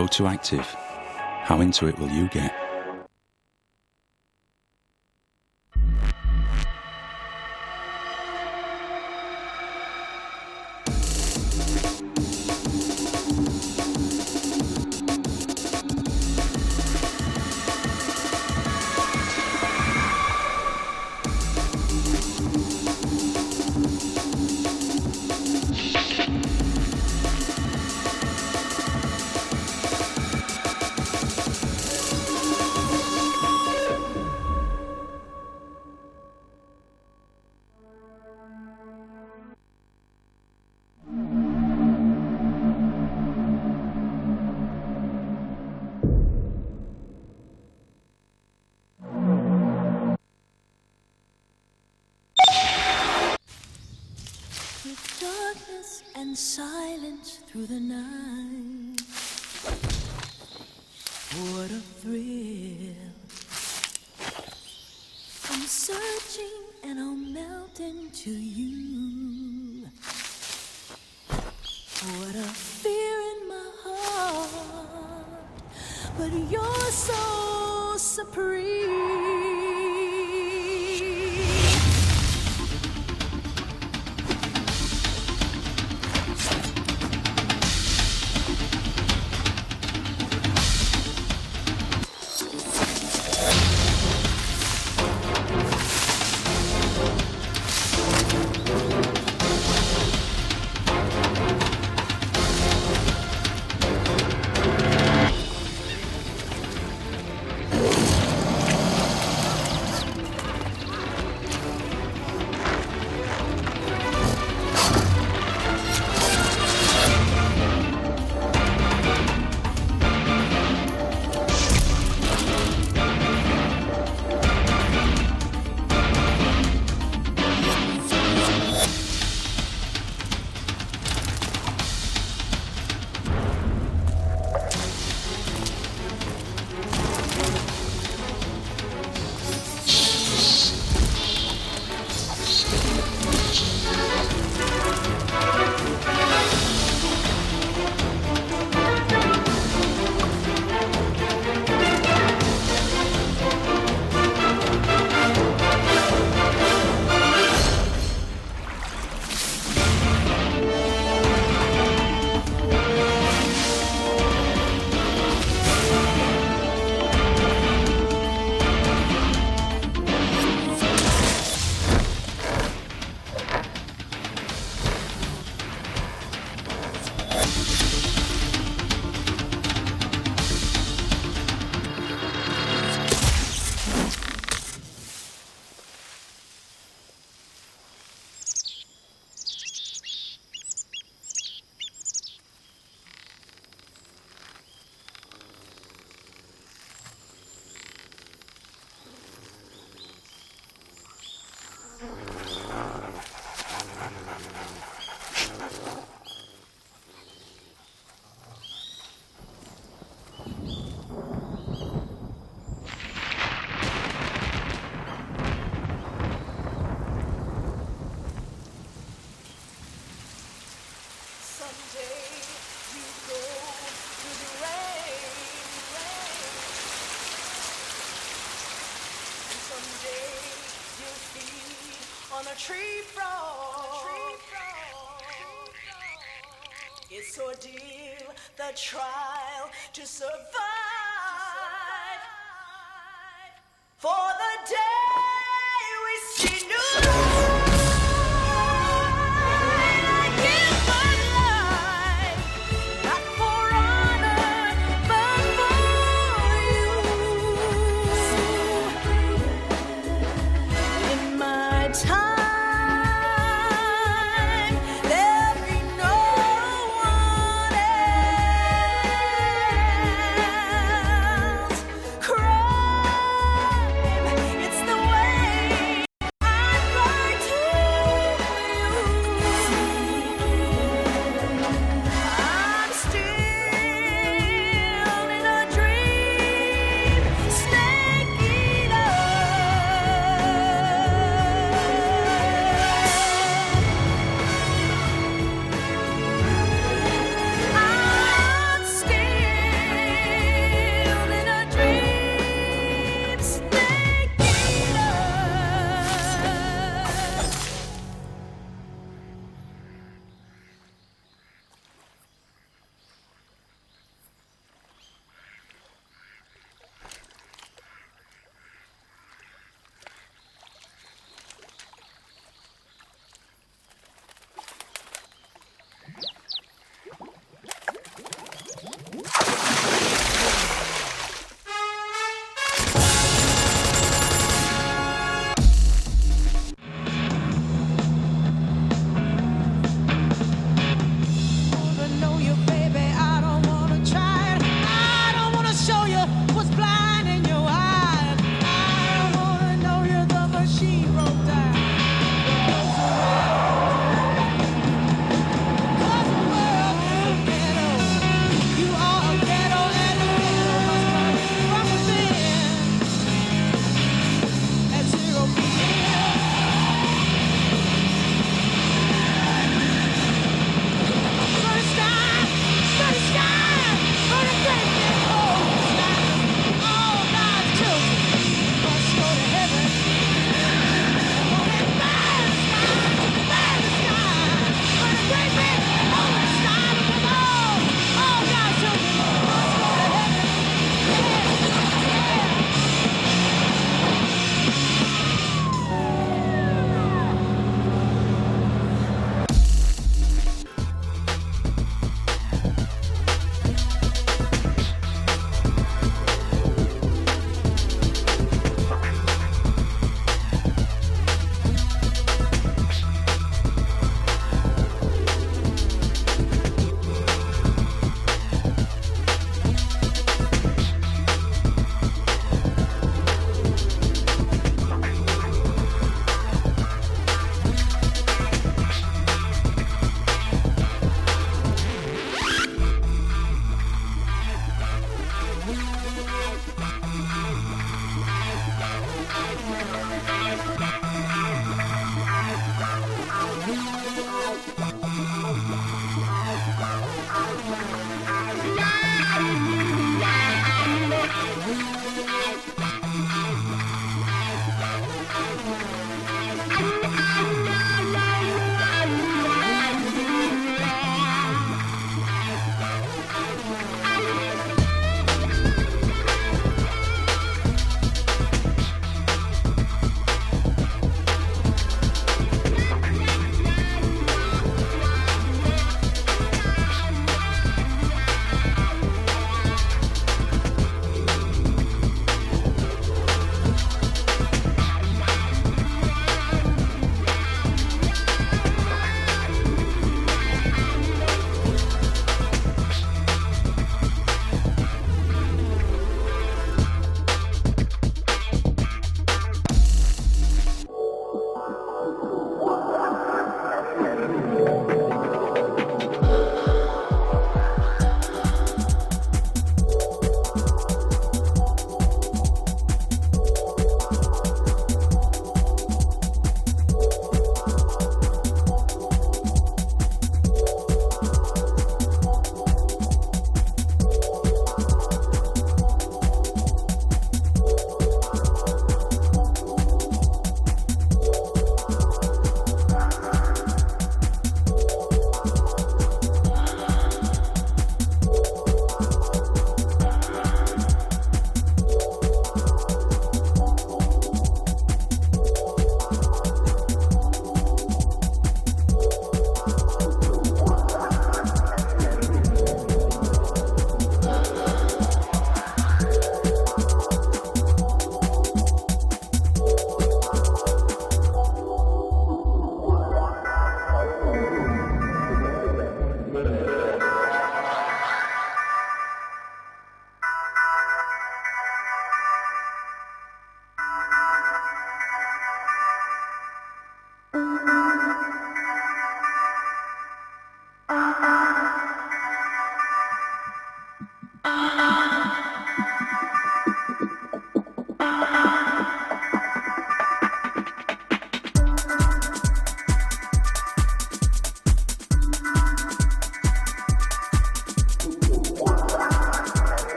O2 Active. How into it will you get? And silence through the night. What a thrill. I'm searching and I'll melt into you. What a fear in my heart, but you're so supreme. Tree frog. It's ordeal, the trial to survive for the day we see new light. I give my life, not for honor, but for you. In my time. It's the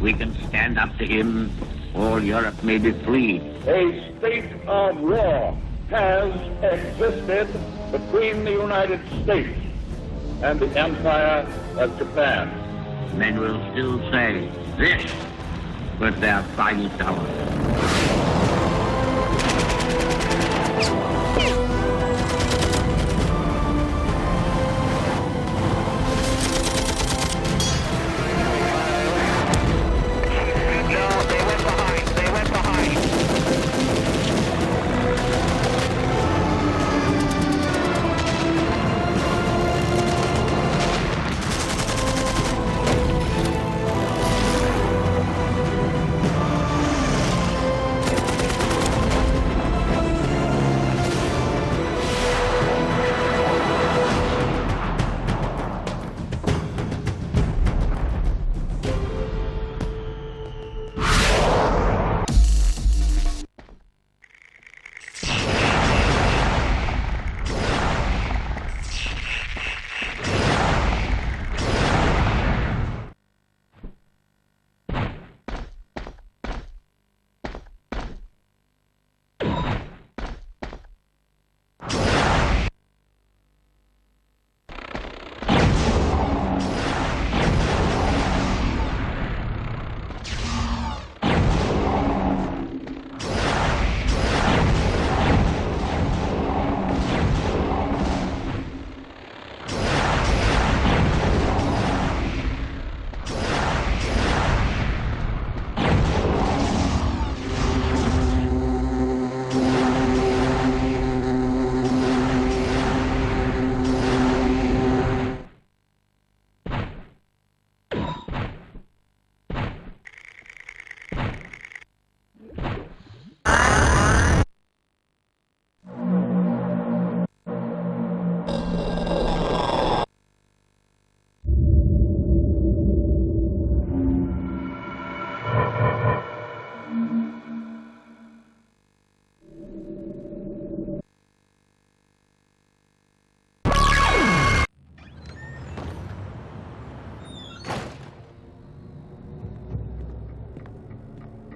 we can stand up to him, all Europe may be free. A state of war has existed between the United States and the Empire of Japan. Men will still say, this was their finest hour.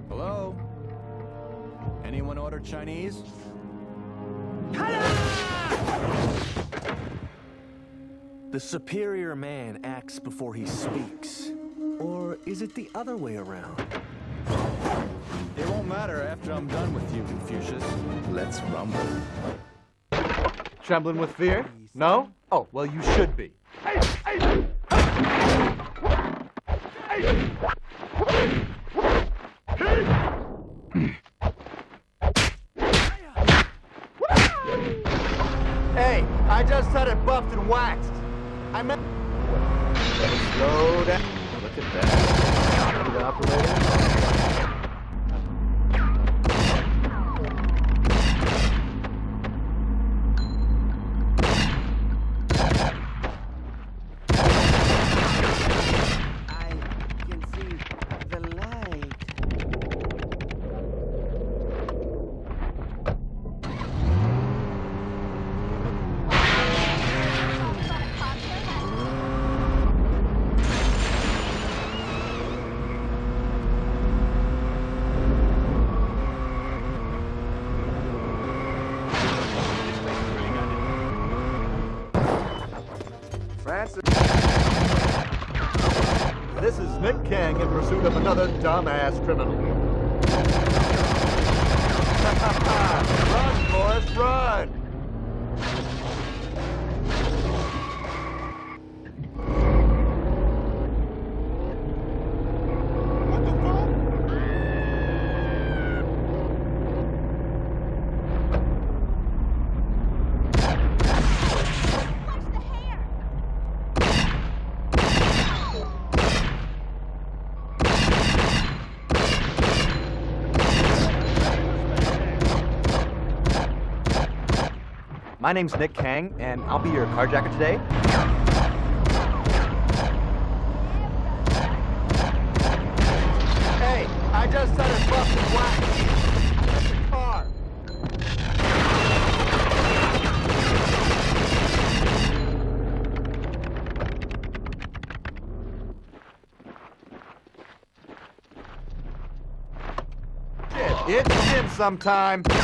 Hello? Anyone order Chinese? The superior man acts before he speaks. Or is it the other way around? It won't matter after I'm done with you, Confucius. Let's rumble. Trembling with fear? No? Oh, well, you should be. Hey, I just had it buffed and waxed. I meant... Slow down. Look at that. Good operator. This is Nick Kang in pursuit of another dumbass criminal. Run, Forrest, run! My name's Nick Kang, and I'll be your carjacker today. Hey, I just said it's busted black. That's the car. It's dim sometime. Boom,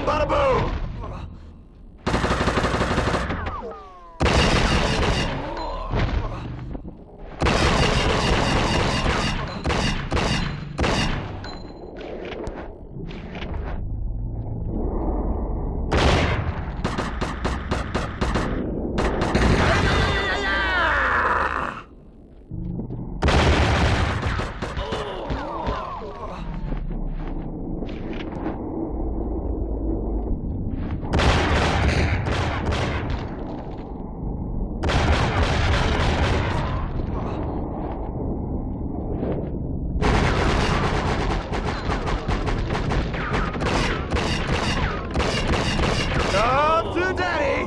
bada boom. Come to daddy!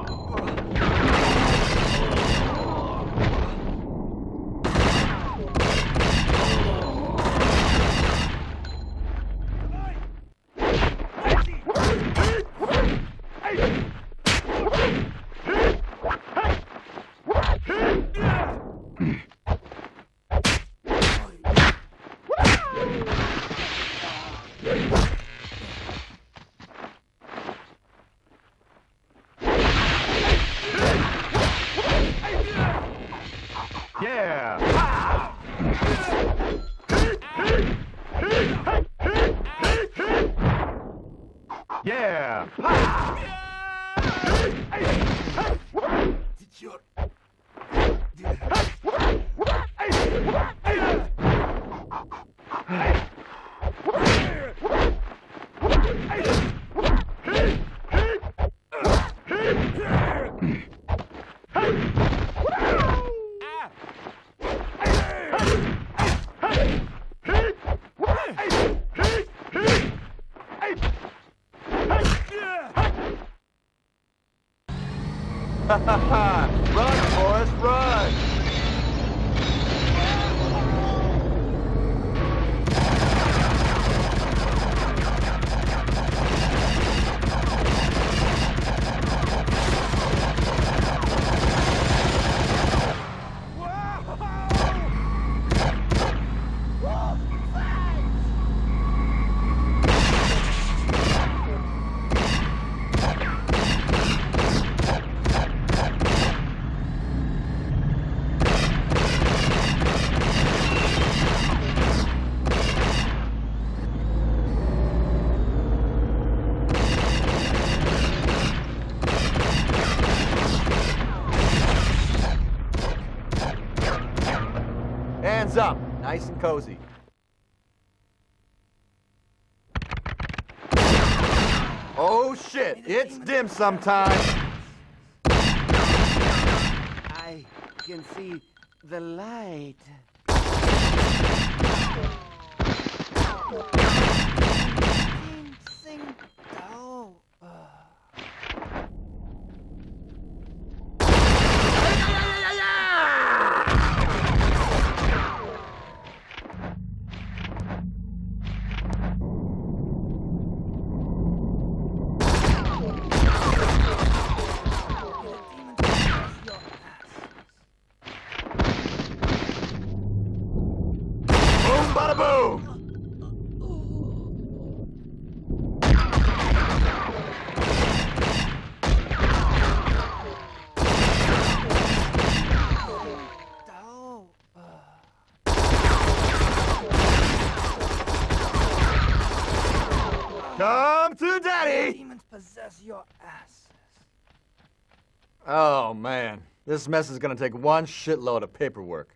Yeah! Yeah! Run, Forrest, run! Hands up, nice and cozy. Oh shit, it's dim sometime. I can see the light. Boom, bada boom! Come to daddy! Demons possess your asses. Oh man, this mess is gonna take one shitload of paperwork.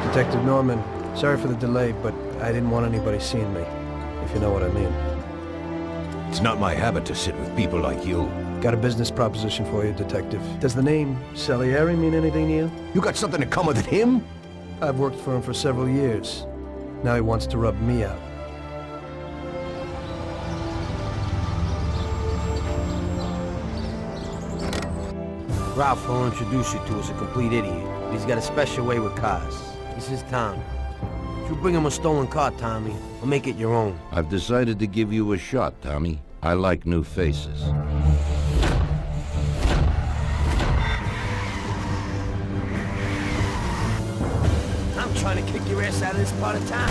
Detective Norman, sorry for the delay, but I didn't want anybody seeing me, if you know what I mean. It's not my habit to sit with people like you. Got a business proposition for you, Detective. Does the name Salieri mean anything to you? You got something in common with him? I've worked for him for several years. Now he wants to rub me out. Ralph, I'll introduce you to is a complete idiot. He's got a special way with cars. This is Tommy. If you bring him a stolen car, Tommy, I'll make it your own. I've decided to give you a shot, Tommy. I like new faces. I'm trying to kick your ass out of this part of town.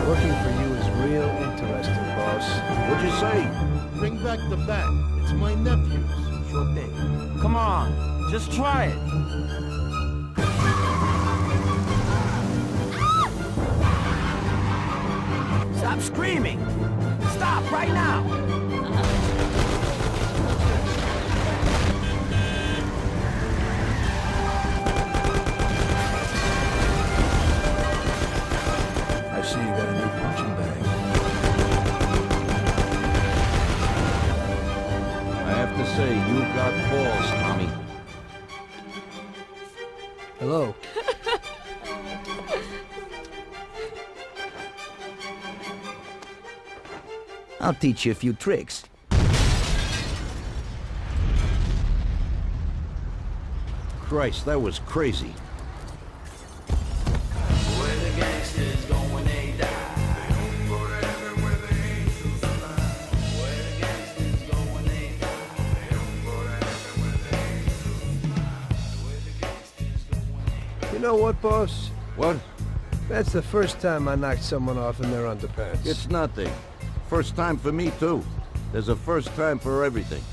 Working for you is real interesting, boss. What'd you say? Bring back the bat. It's my nephew's. Sure thing. Come on, just try it. Stop screaming! Stop right now! I see you got a new punching bag. I have to say, you got balls, Tommy. Hello. I'll teach you a few tricks. Christ, that was crazy. You know what, boss? What? That's the first time I knocked someone off in their underpants. It's nothing. First time for me, too. There's a first time for everything.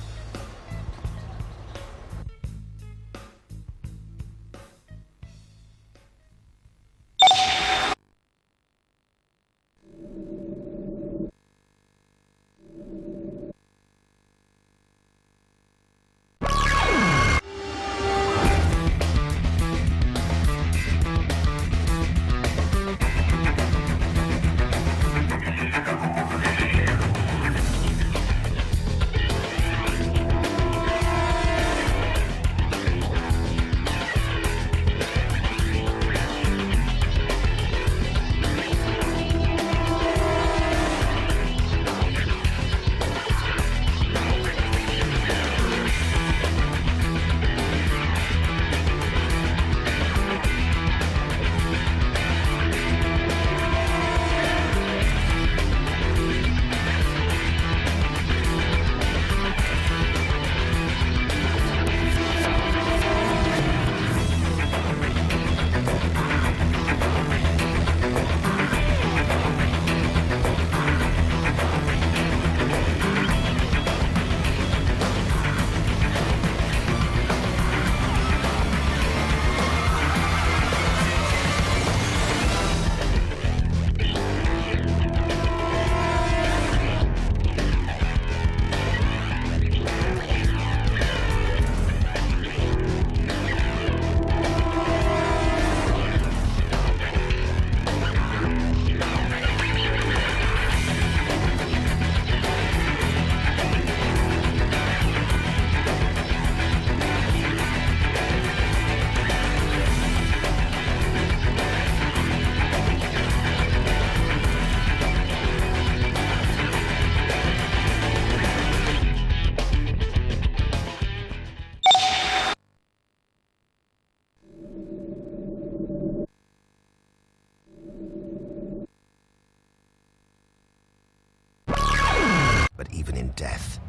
But even in death,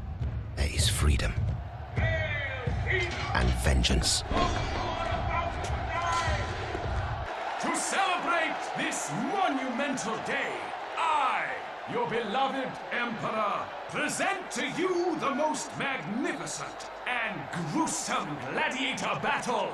there is freedom. And vengeance. To celebrate this monumental day, I, your beloved Emperor, present to you the most magnificent and gruesome gladiator battle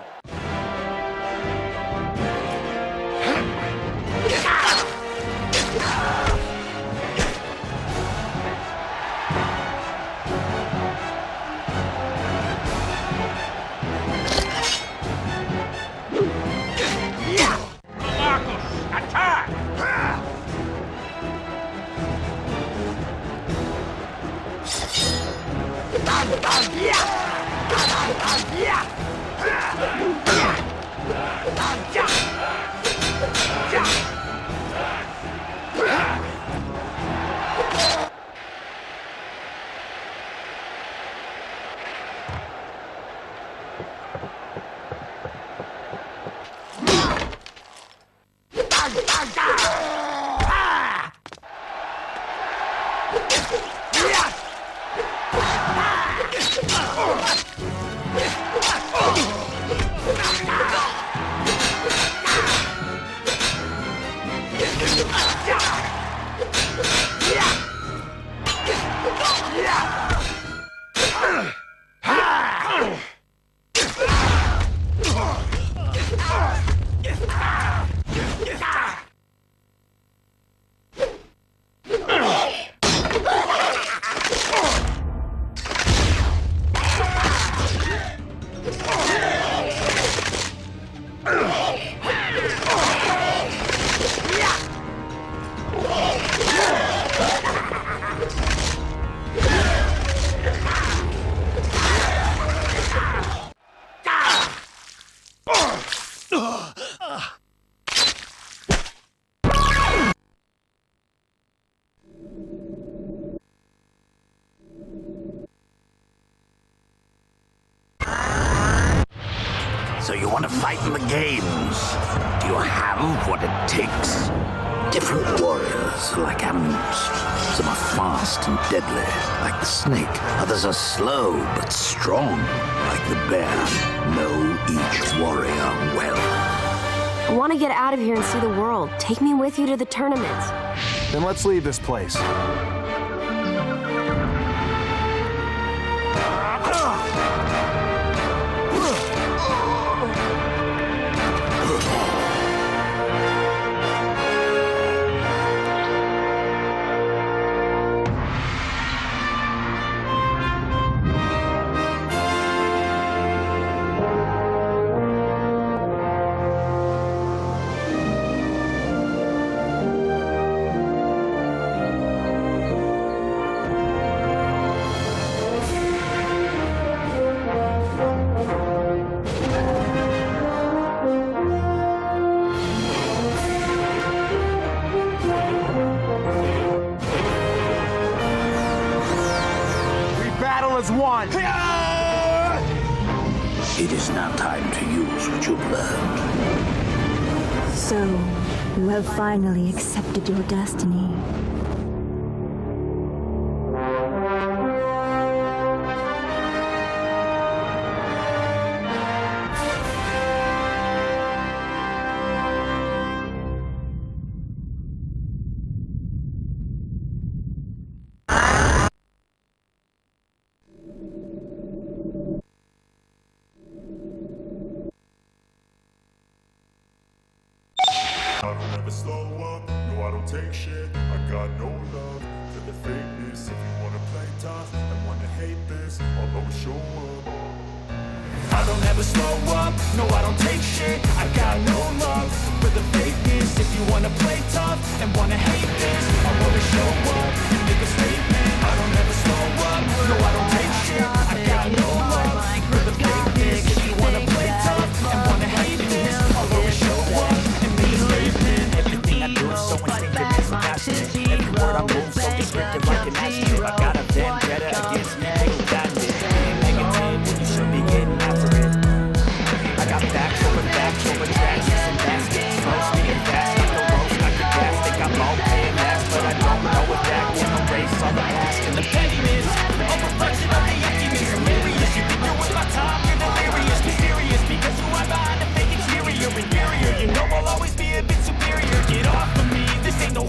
So you want to fight in the games? Do you have what it takes? Different warriors are like animals. Some are fast and deadly, like the snake. Others are slow but strong, like the bear. Know each warrior well. I want to get out of here and see the world. Take me with you to the tournament. Then let's leave this place. As one. It is now time to use what you've learned. So, you have finally accepted your destiny. I don't ever slow up, no I don't take shit. I got no love for the fakeness. If you wanna play tough and wanna hate this, I'll always show up. I don't ever slow up, no I don't take shit. I got no love for the fakeness. If you wanna play tough and wanna hate this, I'll always show up and make a statement. I don't ever slow up, no I don't take shit. I got no love for the fakeness. If you wanna play tough and wanna hate this, I'll always show up and make a statement. Everything I do is so instinctive and so passionate. Every word I move so descriptive like an adjective. I got a vendetta against me, who got it. Being negative when you should be getting after it. I got backs over tracks, and baskets. Slow, speeding fast, like the roast, like the gas. Think I'm all paying ass, but I don't know if that can erase all the past and the pettiness. A reflection of the emptiness. Hilarious, you think you're worth my time, you're delirious. Mysterious, because you are behind the fake exterior. Inferior, you know I'll always be a bit superior. Get off of me, this ain't no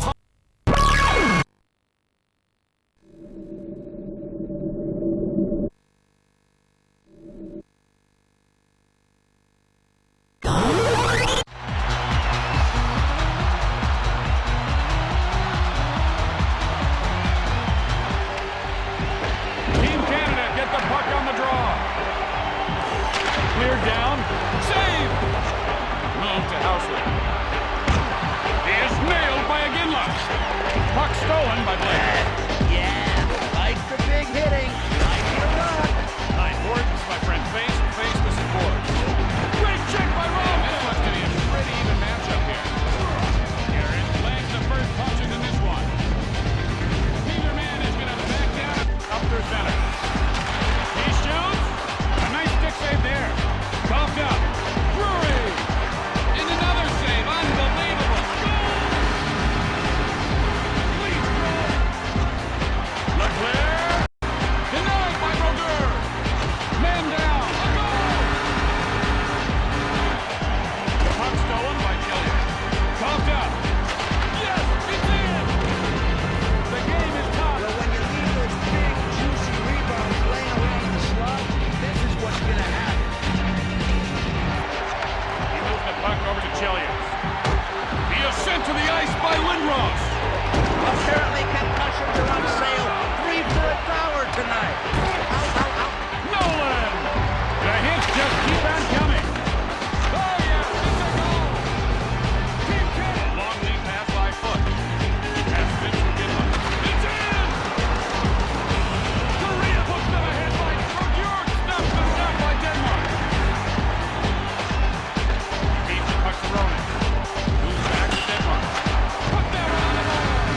Stolen by Blake. Yeah, like the big hitting, like the rock. Nine boards, my friend. Face to face with some boards. Great check by Rome. This one's going to be a pretty even matchup here. Garrett lands the first punches in this one. Neither man is going to back down up through center. He shoots. A nice stick save there. Coughed up. Drury. And another save. Unbelievable. Leclerc. Denied by Brodeur. Man down. A goal. The puck stolen by Killian. Coughed up. Yes, it's in. The game is tied. Well, when you leave those big, juicy rebounds laying around in the slot, this is what's going to happen. He moves the puck over to Chilians. He is sent to the ice by Lindros. Apparently concussions are on sale. 3 for $1 tonight. Nolan! The hits just keep on coming. Oh, yes, it's a goal. Team 10. Long lead pass by Foot. Pass fits from Gidlin. It's in! Korea puts them ahead by Brodeur. Stops the shot by Denmark. Beats the puck to Ronan. Moves back to Denmark. Put that one on the board.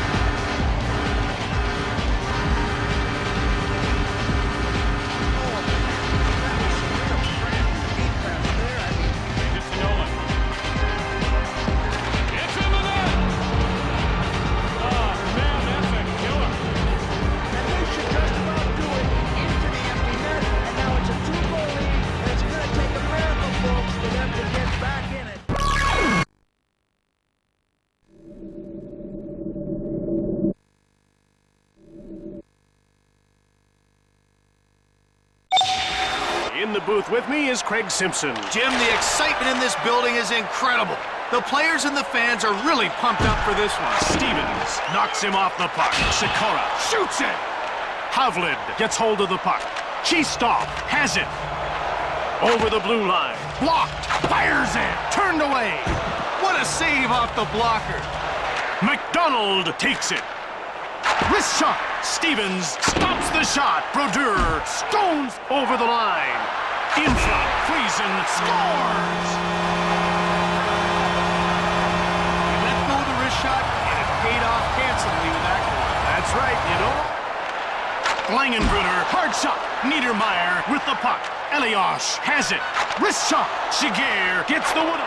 In the booth with me is Craig Simpson. Jim, the excitement in this building is incredible. The players and the fans are really pumped up for this one. Stevens knocks him off the puck. Sikora shoots it. Havlid gets hold of the puck. Chistov has it. Over the blue line. Blocked. Fires it. Turned away. What a save off the blocker. McDonald takes it. Wrist shot. Stevens stops the shot. Brodeur stones over the line. In front, Friesen scores. He let go of the wrist shot, and it paid off handsomely with that goal. That's right, you know. Langenbrunner, hard shot. Niedermeyer with the puck. Elias has it. Wrist shot. Shiger gets the wood.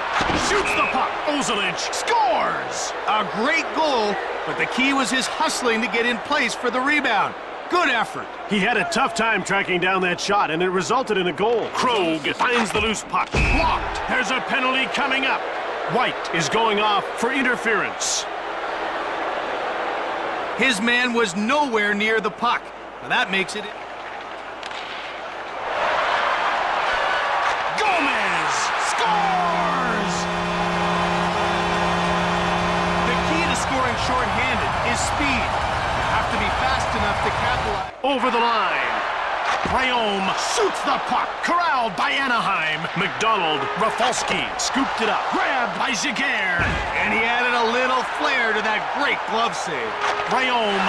Shoots the puck. Ozolic scores. A great goal, but the key was his hustling to get in place for the rebound. Good effort. He had a tough time tracking down that shot, and it resulted in a goal. Krog finds the loose puck. Blocked. There's a penalty coming up. White is going off for interference. His man was nowhere near the puck. Now that makes it... Gomez scores! The key to scoring shorthanded is speed. You have to be fast enough to capitalize. Over the line. Rayom shoots the puck. Corralled by Anaheim. McDonald, Rafalski scooped it up. Grabbed by Jaguar. And he added a little flair to that great glove save. Rayom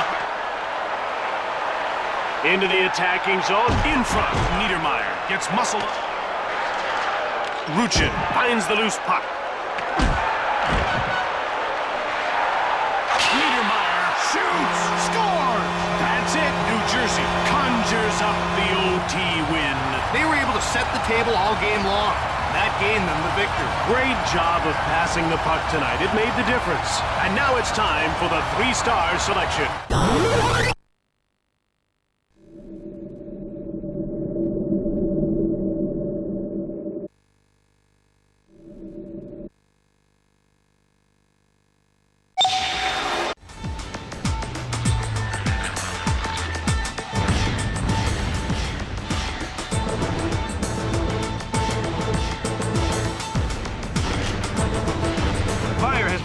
into the attacking zone. In front, Niedermeyer gets muscled up. Ruchin finds the loose puck. Niedermeyer shoots, scores! That's it, New Jersey conjures up the OT win. They were able to set the table all game long. That gained them the victory. Great job of passing the puck tonight. It made the difference. And now it's time for the 3-star selection.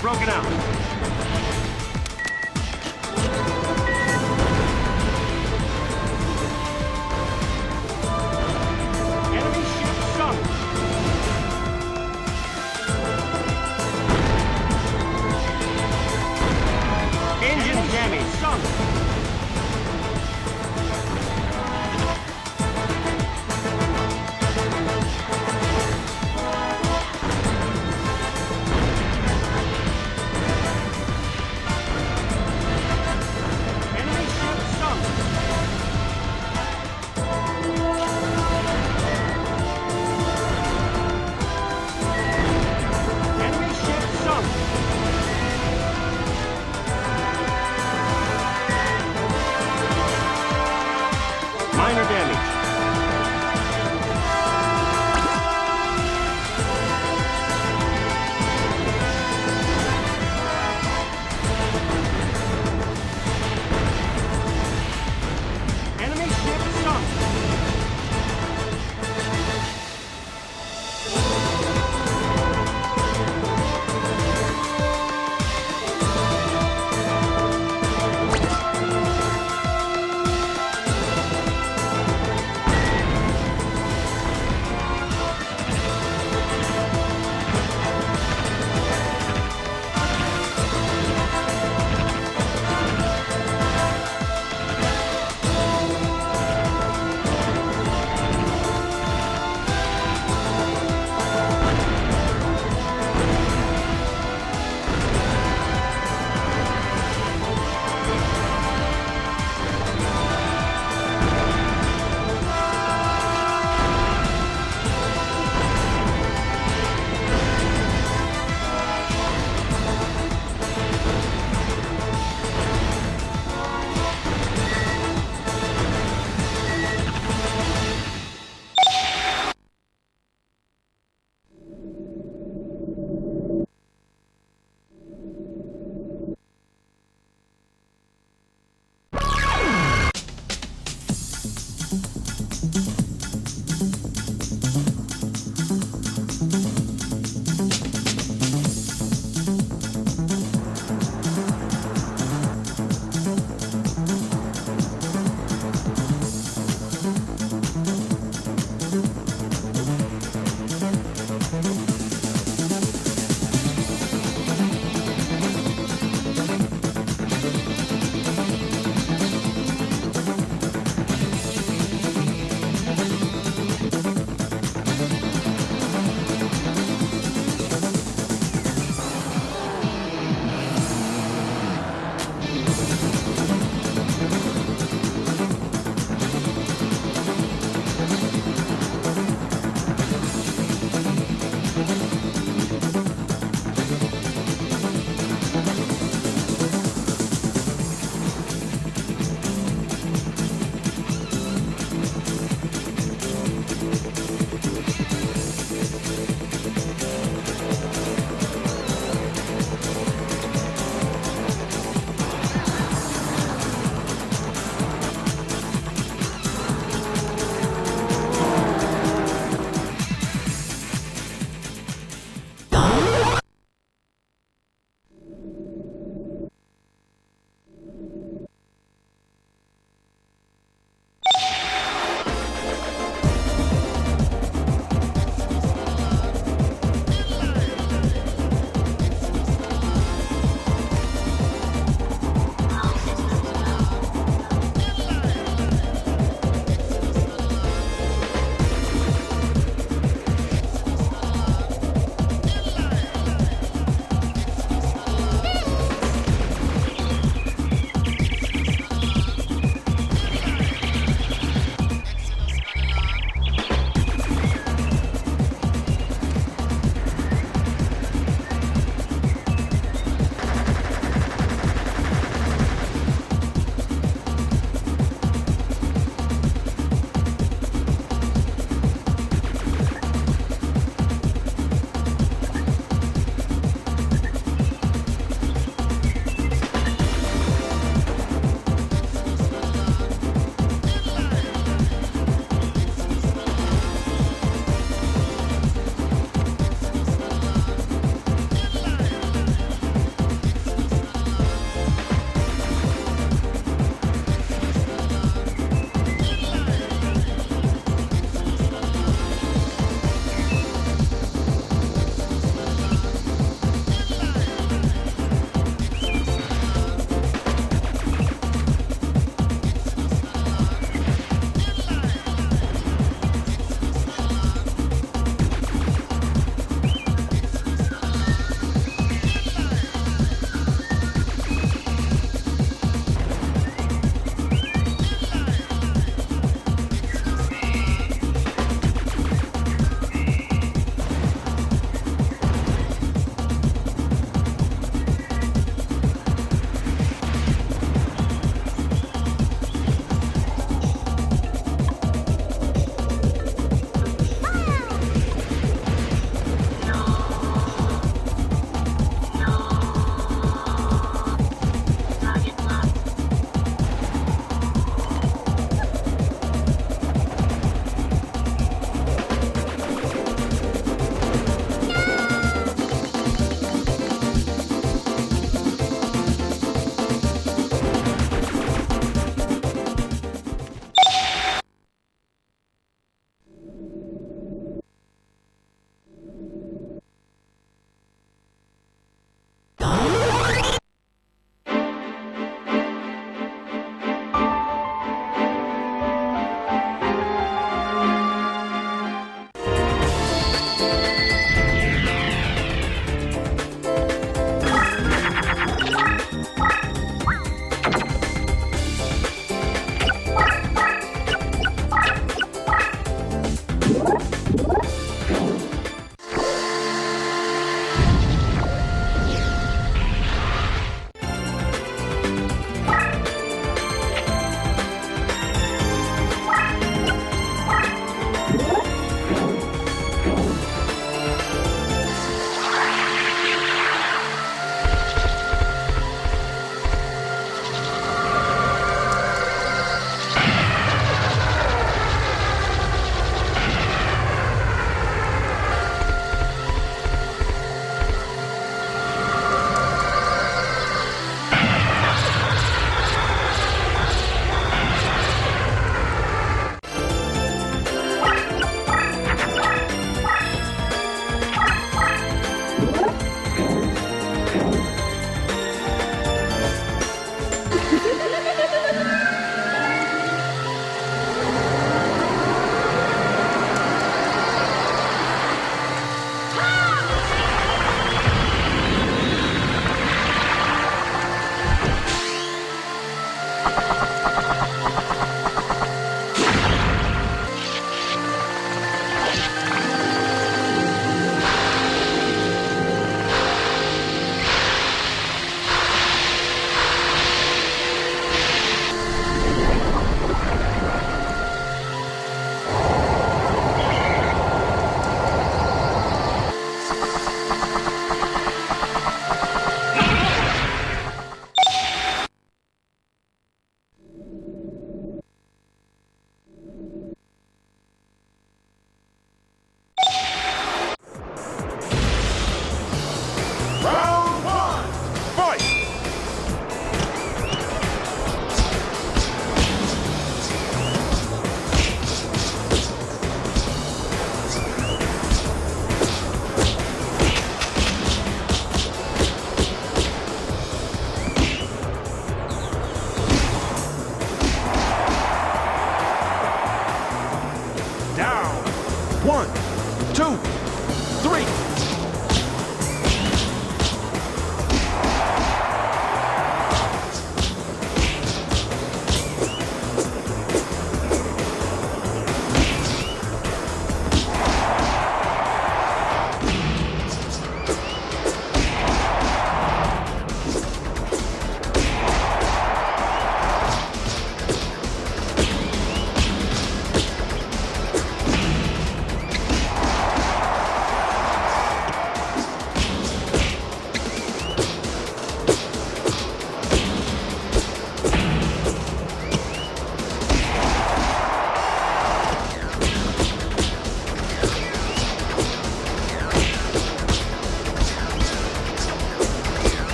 Broken out.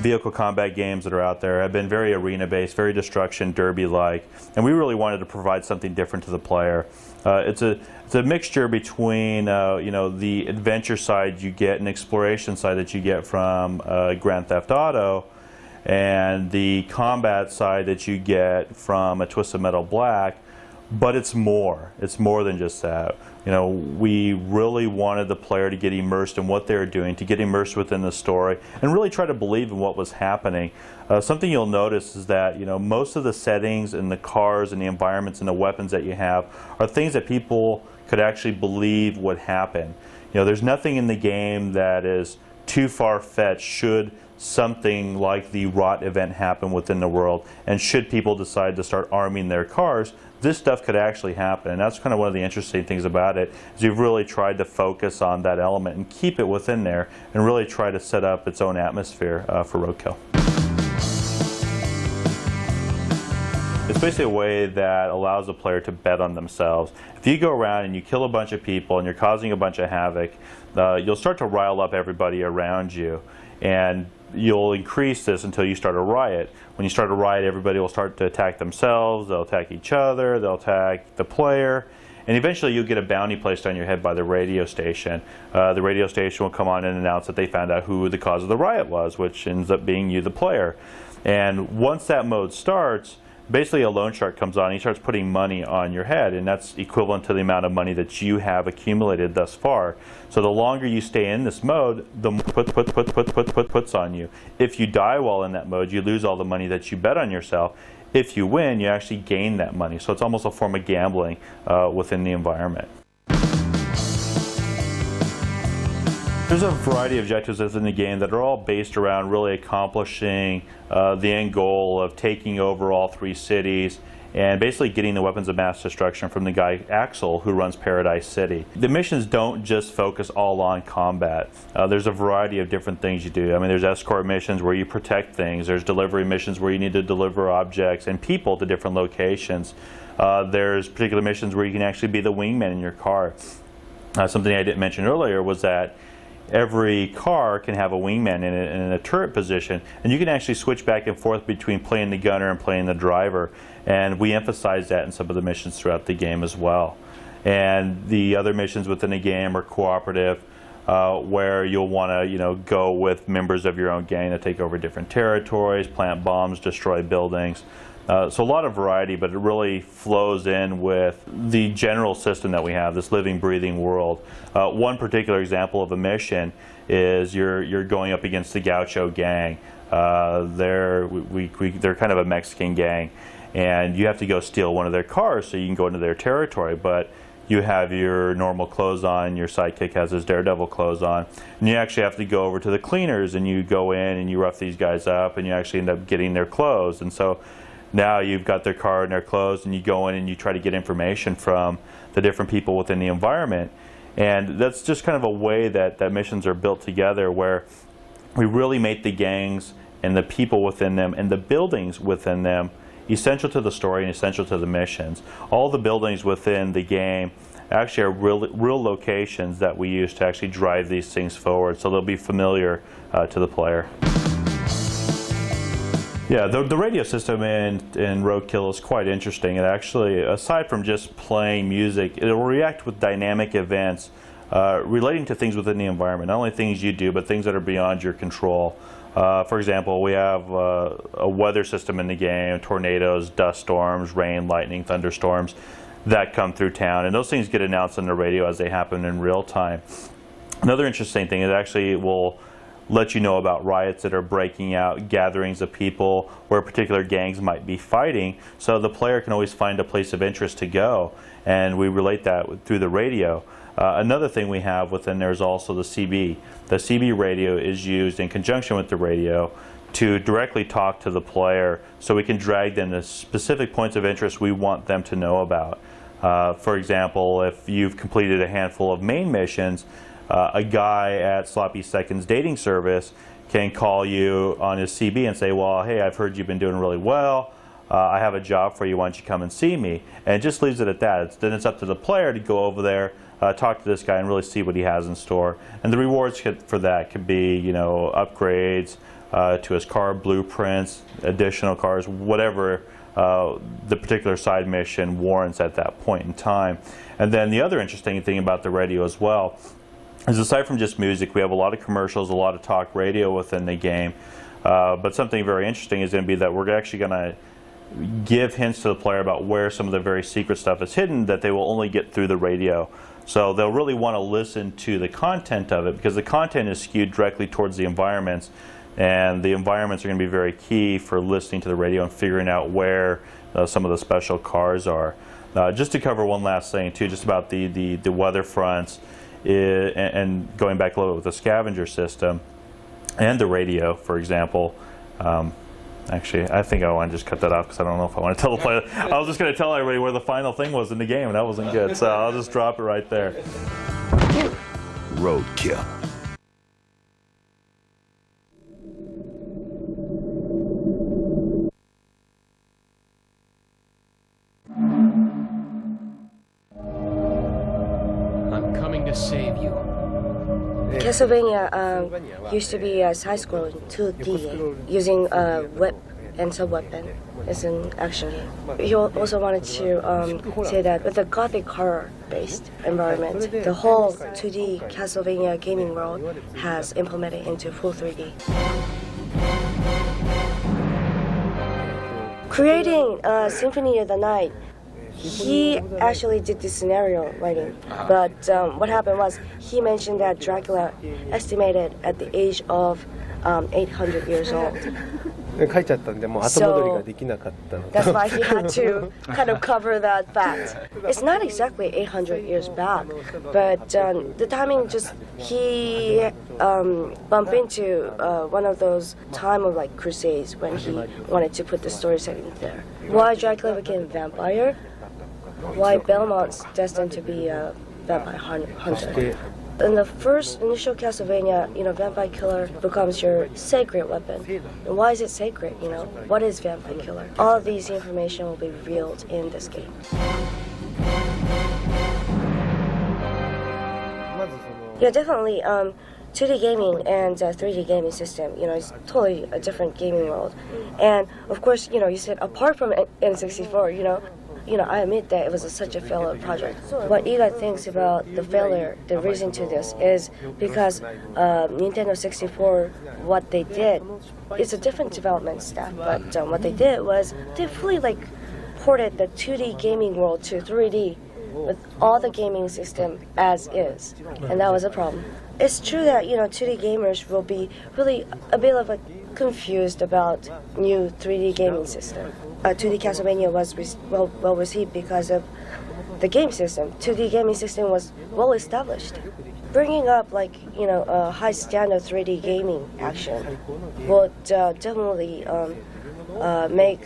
vehicle combat games that are out there have been very arena-based, very destruction derby-like, and we really wanted to provide something different to the player. It's a mixture between you know, the adventure side you get and exploration side that you get from Grand Theft Auto, and the combat side that you get from a Twisted Metal Black. But it's more. It's more than just that. You know, we really wanted the player to get immersed in what they were doing, to get immersed within the story, and really try to believe in what was happening. Something you'll notice is that, you know, most of the settings and the cars and the environments and the weapons that you have are things that people could actually believe would happen. You know, there's nothing in the game that is too far-fetched should something like the rot event happen within the world, and should people decide to start arming their cars, this stuff could actually happen. And that's kind of one of the interesting things about it, is we've really tried to focus on that element and keep it within there and really try to set up its own atmosphere for roadkill. It's basically a way that allows the player to bet on themselves. If you go around and you kill a bunch of people and you're causing a bunch of havoc, you'll start to rile up everybody around you, and you'll increase this until you start a riot. When you start a riot, everybody will start to attack themselves, they'll attack each other, they'll attack the player, and eventually you'll get a bounty placed on your head by the radio station. The radio station will come on and announce that they found out who the cause of the riot was, which ends up being you, the player. And once that mode starts, basically a loan shark comes on and he starts putting money on your head, and that's equivalent to the amount of money that you have accumulated thus far. So the longer you stay in this mode, the more puts on you. If you die while in that mode, you lose all the money that you bet on yourself. If you win, you actually gain that money. So it's almost a form of gambling within the environment. There's a variety of objectives within the game that are all based around really accomplishing the end goal of taking over all 3 cities and basically getting the weapons of mass destruction from the guy Axel, who runs Paradise City. The missions don't just focus all on combat. There's a variety of different things you do. I mean, there's escort missions where you protect things. There's delivery missions where you need to deliver objects and people to different locations. There's particular missions where you can actually be the wingman in your car. Something I didn't mention earlier was that every car can have a wingman in it in a turret position, and you can actually switch back and forth between playing the gunner and playing the driver, and we emphasize that in some of the missions throughout the game as well. And the other missions within the game are cooperative, where you'll want to, you know, go with members of your own gang to take over different territories, plant bombs, destroy buildings. So a lot of variety, but it really flows in with the general system that we have, this living, breathing world. One particular example of a mission is you're going up against the Gaucho gang. They're kind of a Mexican gang, and you have to go steal one of their cars so you can go into their territory. But you have your normal clothes on, your sidekick has his Daredevil clothes on, and you actually have to go over to the cleaners and you go in and you rough these guys up and you actually end up getting their clothes. And so now you've got their car and their clothes, and you go in and you try to get information from the different people within the environment. And that's just kind of a way that missions are built together, where we really make the gangs and the people within them and the buildings within them essential to the story and essential to the missions. All the buildings within the game actually are real locations that we use to actually drive these things forward, so they'll be familiar to the player. Yeah, the radio system in Roadkill is quite interesting. It actually, aside from just playing music, it'll react with dynamic events relating to things within the environment. Not only things you do, but things that are beyond your control. For example, we have a weather system in the game: tornadoes, dust storms, rain, lightning, thunderstorms that come through town. And those things get announced on the radio as they happen in real time. Another interesting thing is actually it will let you know about riots that are breaking out, gatherings of people where particular gangs might be fighting, so the player can always find a place of interest to go, and we relate that through the radio. Another thing we have within there is also the CB. The CB radio is used in conjunction with the radio to directly talk to the player, so we can drag them to specific points of interest we want them to know about. For example, if you've completed a handful of main missions, a guy at Sloppy Seconds dating service can call you on his CB and say, well, hey, I've heard you've been doing really well. I have a job for you. Why don't you come and see me? And it just leaves it at that. Then it's up to the player to go over there, talk to this guy, and really see what he has in store. And the rewards for that could be, you know, upgrades, to his car blueprints, additional cars, whatever the particular side mission warrants at that point in time. And then the other interesting thing about the radio as well is, aside from just music, we have a lot of commercials, a lot of talk radio within the game. But something very interesting is going to be that we're actually going to give hints to the player about where some of the very secret stuff is hidden that they will only get through the radio. So they'll really want to listen to the content of it, because the content is skewed directly towards the environments, and the environments are going to be very key for listening to the radio and figuring out where some of the special cars are. Just to cover one last thing too, just about the weather fronts, and going back a little bit with the scavenger system and the radio, for example. Actually, I think I want to just cut that off because I don't know if I want to tell the player. I was just going to tell everybody where the final thing was in the game, and that wasn't good. So I'll just drop it right there. Roadkill. I'm coming to save you. Castlevania used to be a side-scrolling 2D using a whip and sub-weapon. It's an action game. He also wanted to say that with a gothic horror-based environment, the whole 2D Castlevania gaming world has implemented into full 3D. Creating Symphony of the Night, he actually did this scenario writing, but what happened was he mentioned that Dracula estimated at the age of 800 years old. So that's why he had to kind of cover that fact. It's not exactly 800 years back, but the timing just, he bumped into one of those time of like crusades when he wanted to put the story setting there. Why Dracula became a vampire? Why Belmont's destined to be a vampire hunter? In the first initial Castlevania, Vampire Killer becomes your sacred weapon. And why is it sacred, What is Vampire Killer? All of these information will be revealed in this game. Yeah, definitely. 2D gaming and 3D gaming system, it's totally a different gaming world. And of course, you said apart from N64, I admit that it was such a failure project. What Eli thinks about the failure, the reason to this is because Nintendo 64, what they did, it's a different development staff, but what they did was they fully ported the 2D gaming world to 3D with all the gaming system as is, and that was a problem. It's true that 2D gamers will be really a bit of confused about new 3D gaming system. 2D Castlevania was well received because of the game system. 2D gaming system was well established. Bringing up a high standard 3D gaming action would definitely make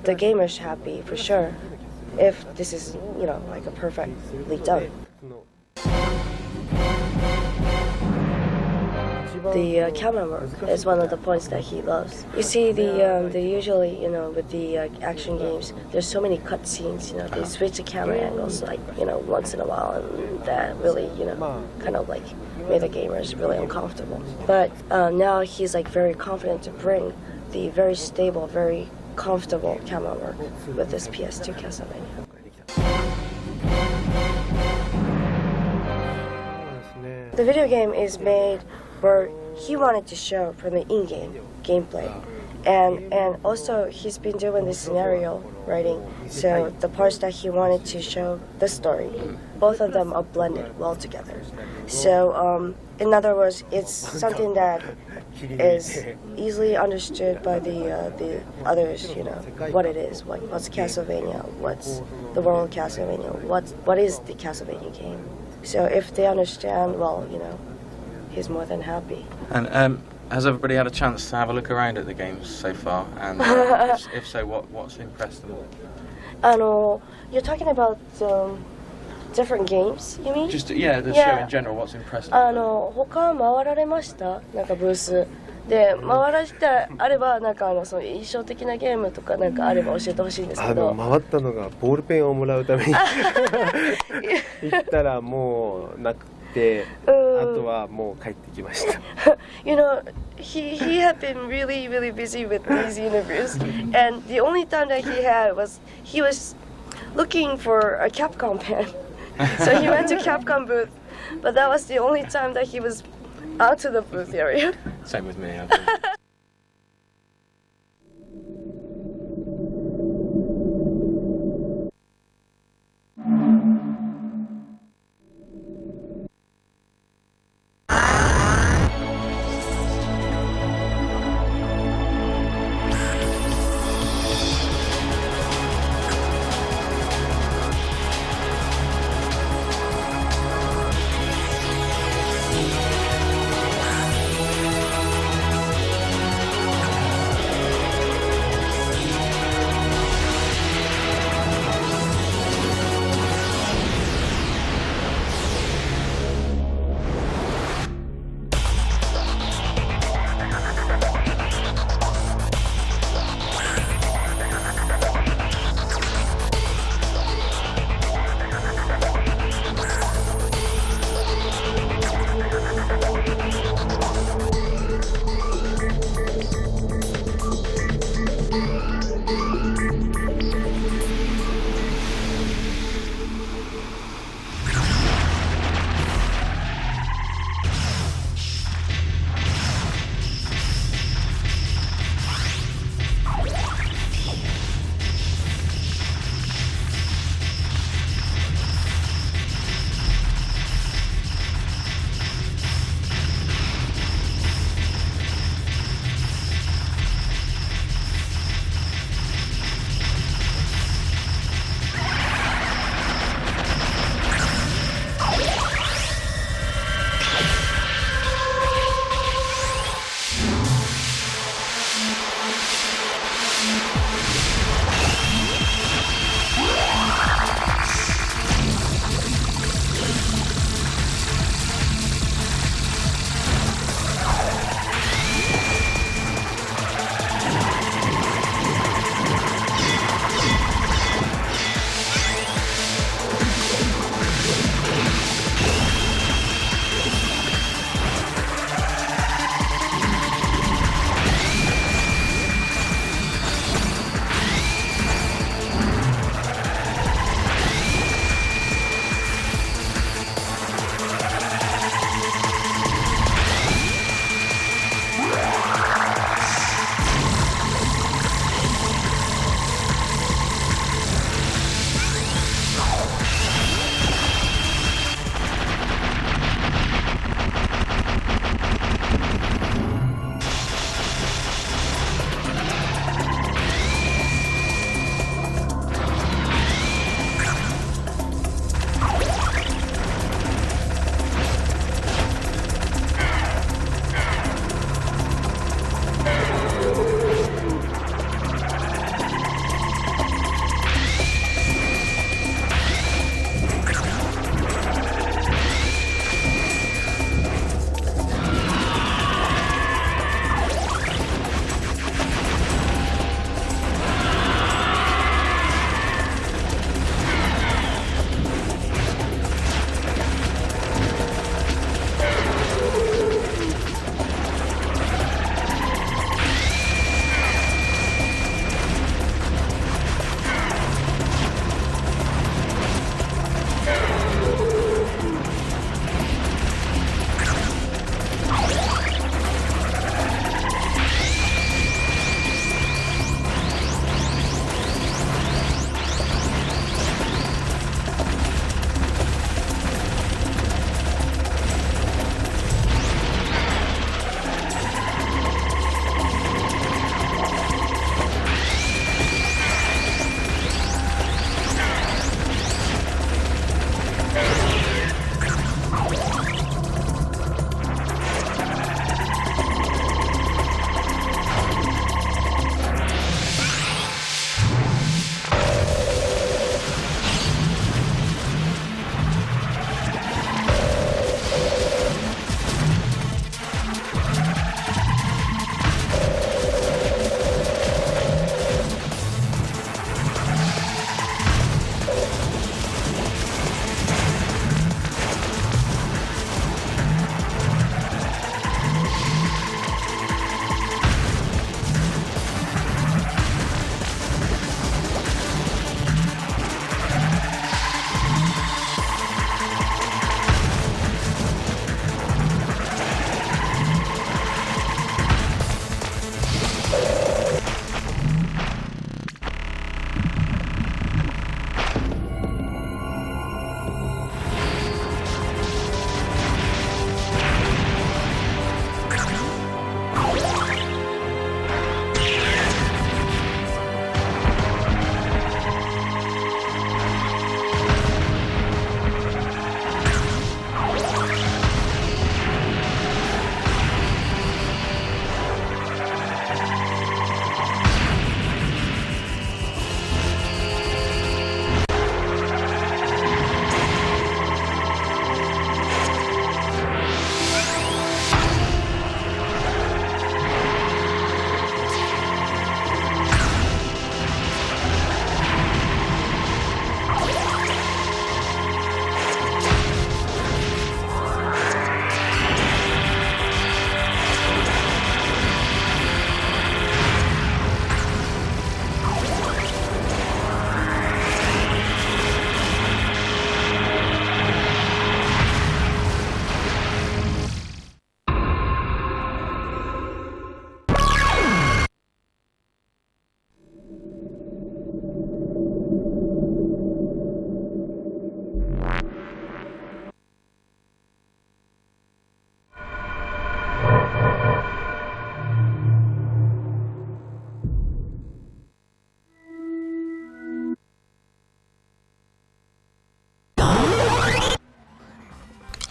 the gamers happy for sure, if this is a perfectly done. The camera work is one of the points that he loves. You see, the usually, with the action games, there's so many cut scenes. They switch the camera angles once in a while, and that really, kind of made the gamers really uncomfortable. But now he's very confident to bring the very stable, very comfortable camera work with this PS2 Castlevania. The video game is made where he wanted to show from the in-game gameplay, and also he's been doing this scenario writing, so the parts that he wanted to show the story, both of them are blended well together. So in other words, it's something that is easily understood by the others, what it is, what's Castlevania, what's the world of Castlevania, what is the Castlevania game. So if they understand, well, he's more than happy. And has everybody had a chance to have a look around at the games so far? And if so, what's impressed them? You're talking about different games, you mean? Just the show in general. What's impressed them? 他回られました？ブースで回らせてあればその印象的なゲームとかあれば教えてほしいんですけど。回ったのがボールペンをもらうために行ったらもうなくて、あとはもう帰ってきました。he had been really busy with these interviews, and the only time that he had was he was looking for a Capcom pen. So he went to Capcom booth, but that was the only time that he was out to the booth area. Same with me.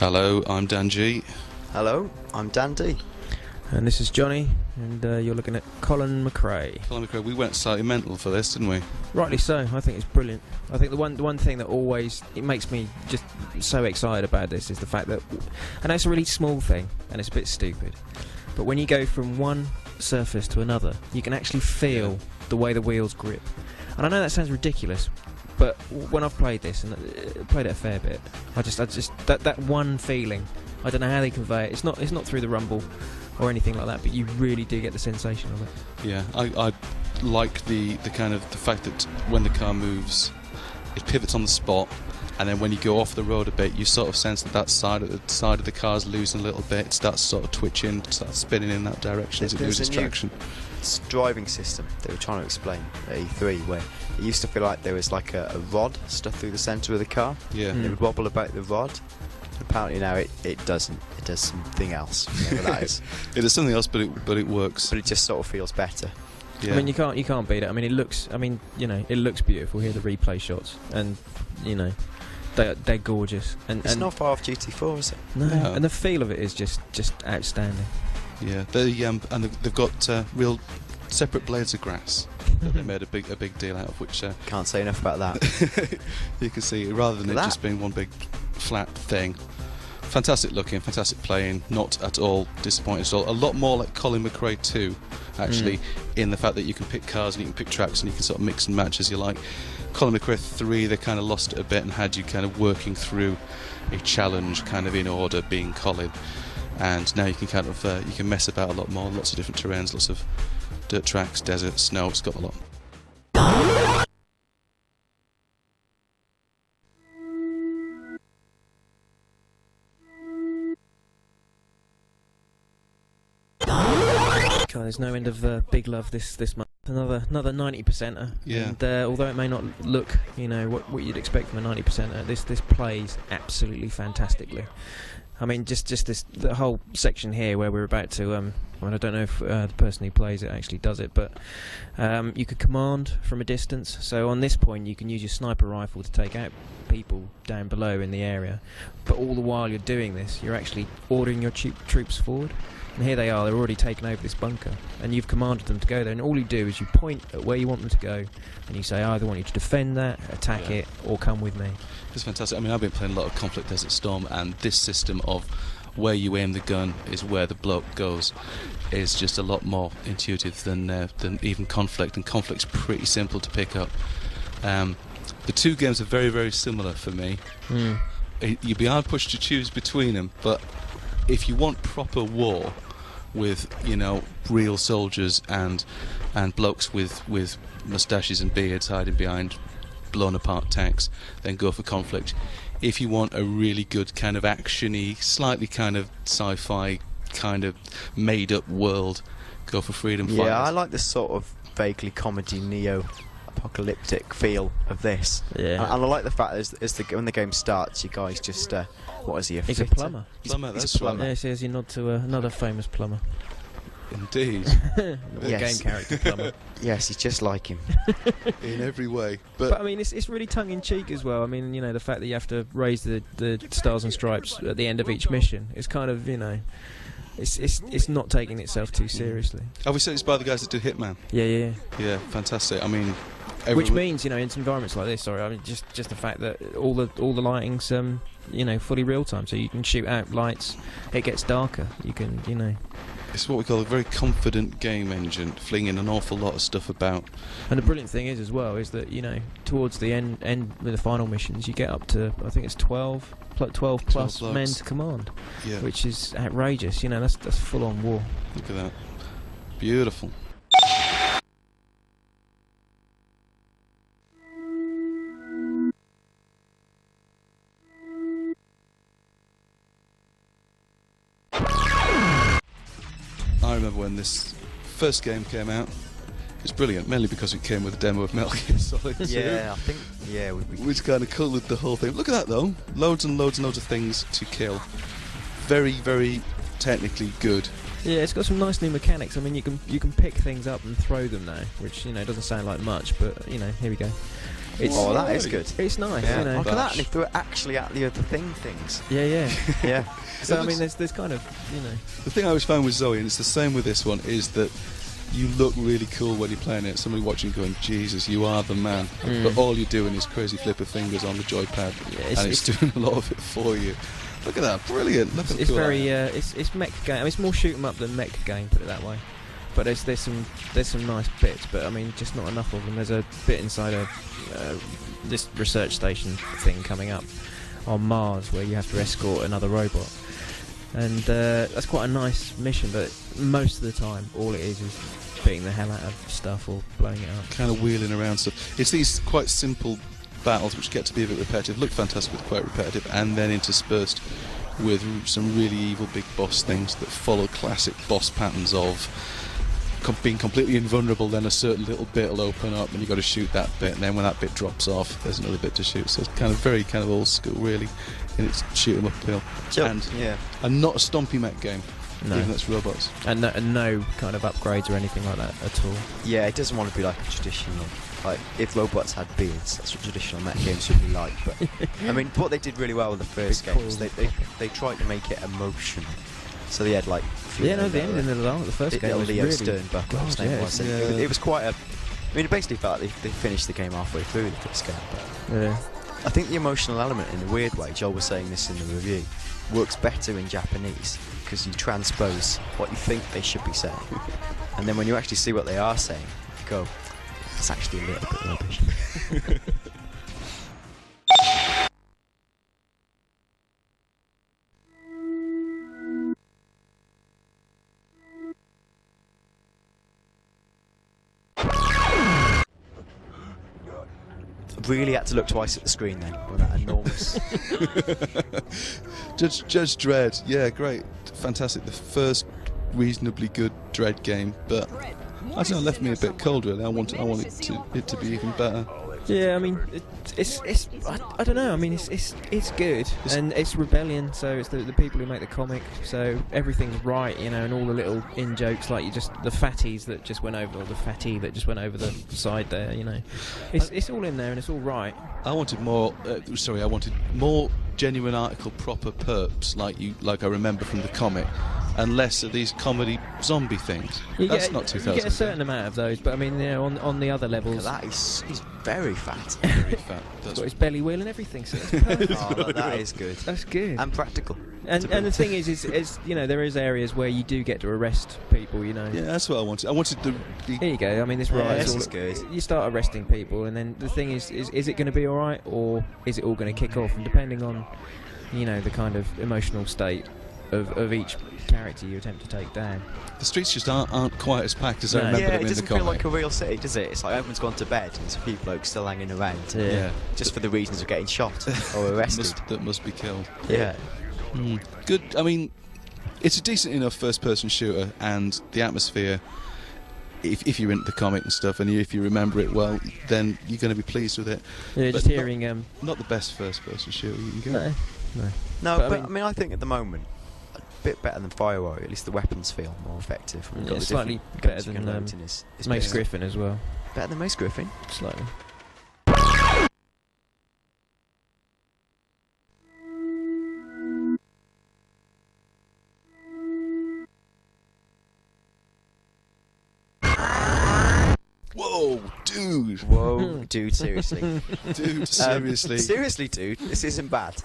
Hello, I'm Dan G. Hello, I'm Dan D. And this is Johnny, and you're looking at Colin McRae. Colin McRae, we went slightly mental for this, didn't we? Rightly so. I think it's brilliant. I think the one thing that always it makes me just so excited about this is the fact that, I know it's a really small thing and it's a bit stupid, but when you go from one surface to another, you can actually feel the way the wheels grip. And I know that sounds ridiculous, but when I've played this, and played it a fair bit, I just that one feeling, I don't know how they convey it. It's not through the rumble or anything like that, but you really do get the sensation of it. Yeah, I like the kind of the fact that when the car moves, it pivots on the spot, and then when you go off the road a bit, you sort of sense that side of the car's losing a little bit. It starts sort of twitching, starts spinning in that direction as it loses traction. Driving system they were trying to explain at E3, where it used to feel like there was like a rod stuck through the centre of the car. Yeah. It would wobble about the rod. Apparently now it doesn't. It does something else. Whatever that is. It does something else, but it works. But it just sort of feels better. Yeah. I mean, you can't beat it. I mean, it looks. I mean, you know, it looks beautiful. Here are the replay shots, and you know, they're gorgeous. And it's not far off GT4, is it? No. And the feel of it is just outstanding. Yeah, and they've got real separate blades of grass that they made a big deal out of, which can't say enough about that. You can see rather than it just being one big flat thing. Fantastic looking, fantastic playing, not at all disappointing at all. A lot more like Colin McRae 2, actually, in the fact that you can pick cars and you can pick tracks and you can sort of mix and match as you like. Colin McRae 3, they kind of lost it a bit and had you kind of working through a challenge kind of in order, being Colin. And now you can kind of you can mess about a lot more, lots of different terrains, lots of dirt tracks, desert, snow. It's got a lot. God, there's no end of big love this month. Another 90%er. Yeah. And although it may not look, you know, what you'd expect from a 90%er, this plays absolutely fantastically. I mean, just the whole section here where we're about to. I don't know if the person who plays it actually does it, but you could command from a distance. So on this point, you can use your sniper rifle to take out people down below in the area. But all the while you're doing this, you're actually ordering your troops forward. And here they are, they're already taken over this bunker, and you've commanded them to go there, and all you do is you point at where you want them to go, and you say, I either want you to defend that, attack it, or come with me. It's fantastic. I mean, I've been playing a lot of Conflict Desert Storm, and this system of where you aim the gun is where the bloke goes is just a lot more intuitive than even Conflict, and Conflict's pretty simple to pick up. The two games are very, very similar for me. You'd be hard pushed to choose between them, but if you want proper war with, you know, real soldiers and blokes with moustaches and beards hiding behind blown apart tanks, then go for Conflict. If you want a really good kind of actiony, slightly kind of sci-fi kind of made up world, go for Freedom Fighters. Yeah, I like this sort of vaguely comedy neo-apocalyptic feel of this. Yeah. And I like the fact when the game starts, you guys just what is he? He's a fitter? plumber. He's That's a plumber. Yes, as you nod to another famous plumber. Indeed. Yes. Game character plumber. Yes, he's just like him. In every way. But I mean, it's really tongue-in-cheek as well. I mean, you know, the fact that you have to raise the stars and stripes at the end of each mission is kind of, you know, it's not taking itself too seriously. Have we said it's by the guys that do Hitman? Yeah. Yeah, fantastic. I mean, which means, you know, in environments like this, I mean, just the fact that all the lighting's you know, fully real time, so you can shoot out lights. It gets darker. You can, you know. It's what we call a very confident game engine, flinging an awful lot of stuff about. And the brilliant thing is, as well, is that, you know, towards the end with the final missions, you get up to, I think it's 12 plus men to command, which is outrageous. You know, that's full on war. Look at that, beautiful. I remember when this first game came out. It's brilliant, mainly because it came with a demo of Metal Gear Solid 2. Yeah, I think, which kind of coloured the whole thing. Look at that though, loads and loads and loads of things to kill. Very, very technically good. Yeah, it's got some nice new mechanics. I mean, you can pick things up and throw them now, which, you know, doesn't sound like much, but, you know, here we go. Oh, that is good. It's nice. Yeah. You know. Look at that, and if they were actually at the other things. Yeah. Yeah. So I mean, there's kind of, you know. The thing I always found with Zoe, and it's the same with this one, is that you look really cool when you're playing it. Somebody watching going, Jesus, you are the man. But all you're doing is crazy flip of fingers on the joypad, and it's doing a lot of it for you. Look at that, brilliant. Look at It's very, it's mech game. I mean, it's more shoot 'em up than mech game, put it that way. But there's some nice bits, but I mean, just not enough of them. There's a bit inside this research station thing coming up on Mars where you have to escort another robot, and that's quite a nice mission. But most of the time, all it is beating the hell out of stuff or blowing it up. Kind of wheeling around stuff. It's these quite simple battles which get to be a bit repetitive, look fantastic but quite repetitive, and then interspersed with some really evil big boss things that follow classic boss patterns of being completely invulnerable, then a certain little bit will open up and you've got to shoot that bit, and then when that bit drops off there's another bit to shoot. So it's very old school really in its shoot 'em up appeal. And not a stompy mech game. No. Even though it's robots. And no kind of upgrades or anything like that at all. Yeah, it doesn't want to be like a traditional, like if robots had beards, that's what traditional mech games should be like. But I mean, what they did really well with the first game is they tried to make it emotional. So they had like the ending of the first game was Leo really Sternbuckle, his name was. It was quite a. I mean, it basically felt like they finished the game halfway through the first game. But yeah. I think the emotional element, in a weird way, Joel was saying this in the review, works better in Japanese because you transpose what you think they should be saying, and then when you actually see what they are saying, you go, it's actually a little bit rubbish. Really had to look twice at the screen then with that enormous. Judge Dredd, yeah, great, fantastic. The first reasonably good Dredd game, but I don't know, left me a bit cold really. I want it to be even better. Yeah, I mean, it's I don't know. I mean, it's good, and it's Rebellion, so it's the people who make the comic, so everything's right, you know, and all the little in jokes, like the fatties that just went over, or the fatty that just went over the side there, you know, it's all in there and it's all right. I wanted more. I wanted more genuine article, proper perps, like I remember from the comic. And less of these comedy zombie things. That's not 2000. You get a certain amount of those, but I mean, you know, on the other levels. Look at that, he's very fat. Very fat. He's got his belly wheel and everything. So that's perfect. That is good. That's good. And practical. And the thing is, you know, there is areas where you do get to arrest people. You know. Yeah, that's what I wanted. I wanted the. Here you go. I mean, this is good. You start arresting people, and then the thing is it going to be all right, or is it all going to kick off? And depending on, you know, the kind of emotional state of each character you attempt to take down. The streets just aren't quite as packed as I remember them in the comic. Yeah, it doesn't feel like a real city, does it? It's like everyone's gone to bed and there's a few blokes still hanging around. Yeah. Just for the reasons of getting shot or arrested. that must be killed. Yeah. Good. I mean, it's a decent enough first-person shooter, and the atmosphere. If you're into the comic and stuff, and if you remember it well, then you're going to be pleased with it. Yeah, but just hearing not the best first-person shooter you can get. No, but I mean, I think at the moment, a bit better than Fire Warrior. At least the weapons feel more effective. Yeah, slightly better than Mace Griffin as well. Better than Mace Griffin? Slightly. Whoa, dude! Whoa, dude! Seriously, dude! Seriously, seriously, dude! This isn't bad.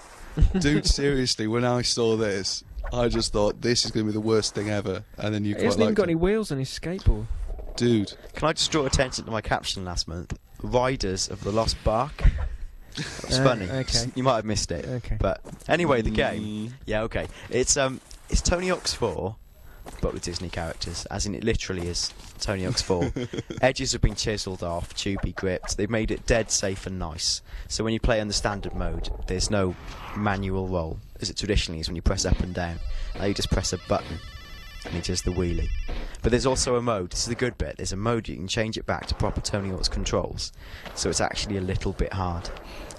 Dude, seriously, when I saw this, I just thought this is going to be the worst thing ever. And then you he hasn't even got any wheels on his skateboard. Dude, can I just draw attention to my caption last month? Riders of the Lost Bark. It's funny. Okay. You might have missed it. Okay. But anyway, the game. Yeah, okay. It's Tony Hawk's 4, but with Disney characters, as in it literally is Tony Hawk's 4. Edges have been chiselled off, tubey gripped. They've made it dead safe and nice. So when you play on the standard mode, there's no manual roll, as it traditionally is when you press up and down. Now you just press a button, and it does the wheelie. But there's also a mode, this is the good bit, there's a mode you can change it back to proper Tony Hawk's controls. So it's actually a little bit hard.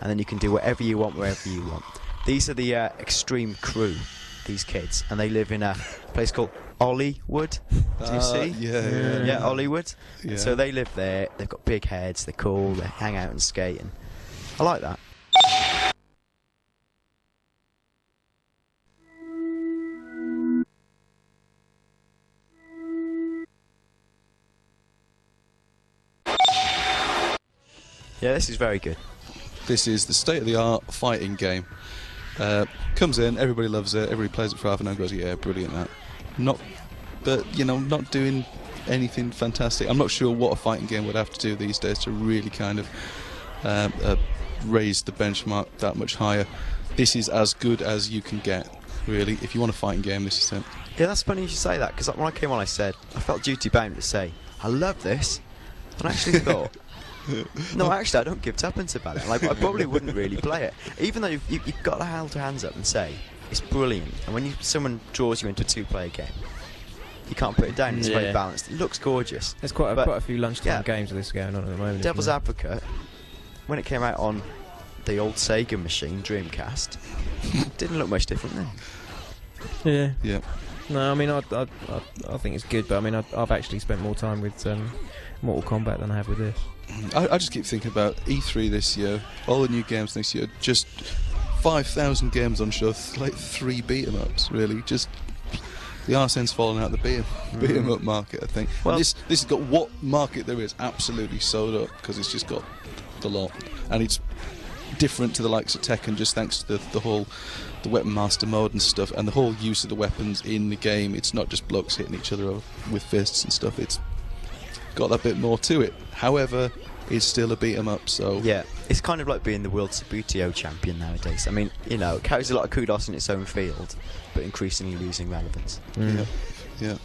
And then you can do whatever you want, wherever you want. These are the Extreme Crew, these kids, and they live in a place called Hollywood. Do you see? Yeah, Hollywood. Yeah. So they live there. They've got big heads. They're cool. They hang out and skate. And I like that. Yeah, this is very good. This is the state-of-the-art fighting game. Comes in, everybody loves it, everybody plays it for half an hour and goes, yeah, brilliant that. Not doing anything fantastic. I'm not sure what a fighting game would have to do these days to really kind of raise the benchmark that much higher. This is as good as you can get, really. If you want a fighting game, this is it. Yeah, that's funny you should say that, because when I came on I said, I felt duty bound to say, I love this. And I actually thought, no, actually I don't give tuppence about it. Like, I probably wouldn't really play it. Even though you've got to hold your hands up and say, it's brilliant. And when someone draws you into a two-player game, you can't put it down. It's very balanced. It looks gorgeous. There's quite a few lunchtime games of this going on at the moment. Devil's Advocate, when it came out on the old Sega machine, Dreamcast, didn't look much different then. Yeah. No, I mean, I think it's good, but I mean, I've actually spent more time with Mortal Kombat than I have with this. I just keep thinking about E3 this year, all the new games this year, just 5,000 games on show, like 3 beat-em-ups, really. Just the arse end's falling out of the beat-em-up market, I think. Well, this has got what market there is absolutely sewed up, because it's just got the lot. And it's different to the likes of Tekken, just thanks to the Weapon Master mode and stuff, and the whole use of the weapons in the game. It's not just blokes hitting each other with fists and stuff. It's got that bit more to it. However, it's still a beat 'em up. So yeah, it's kind of like being the world Sabutio champion nowadays. I mean, it carries a lot of kudos in its own field, but increasingly losing relevance. Yeah.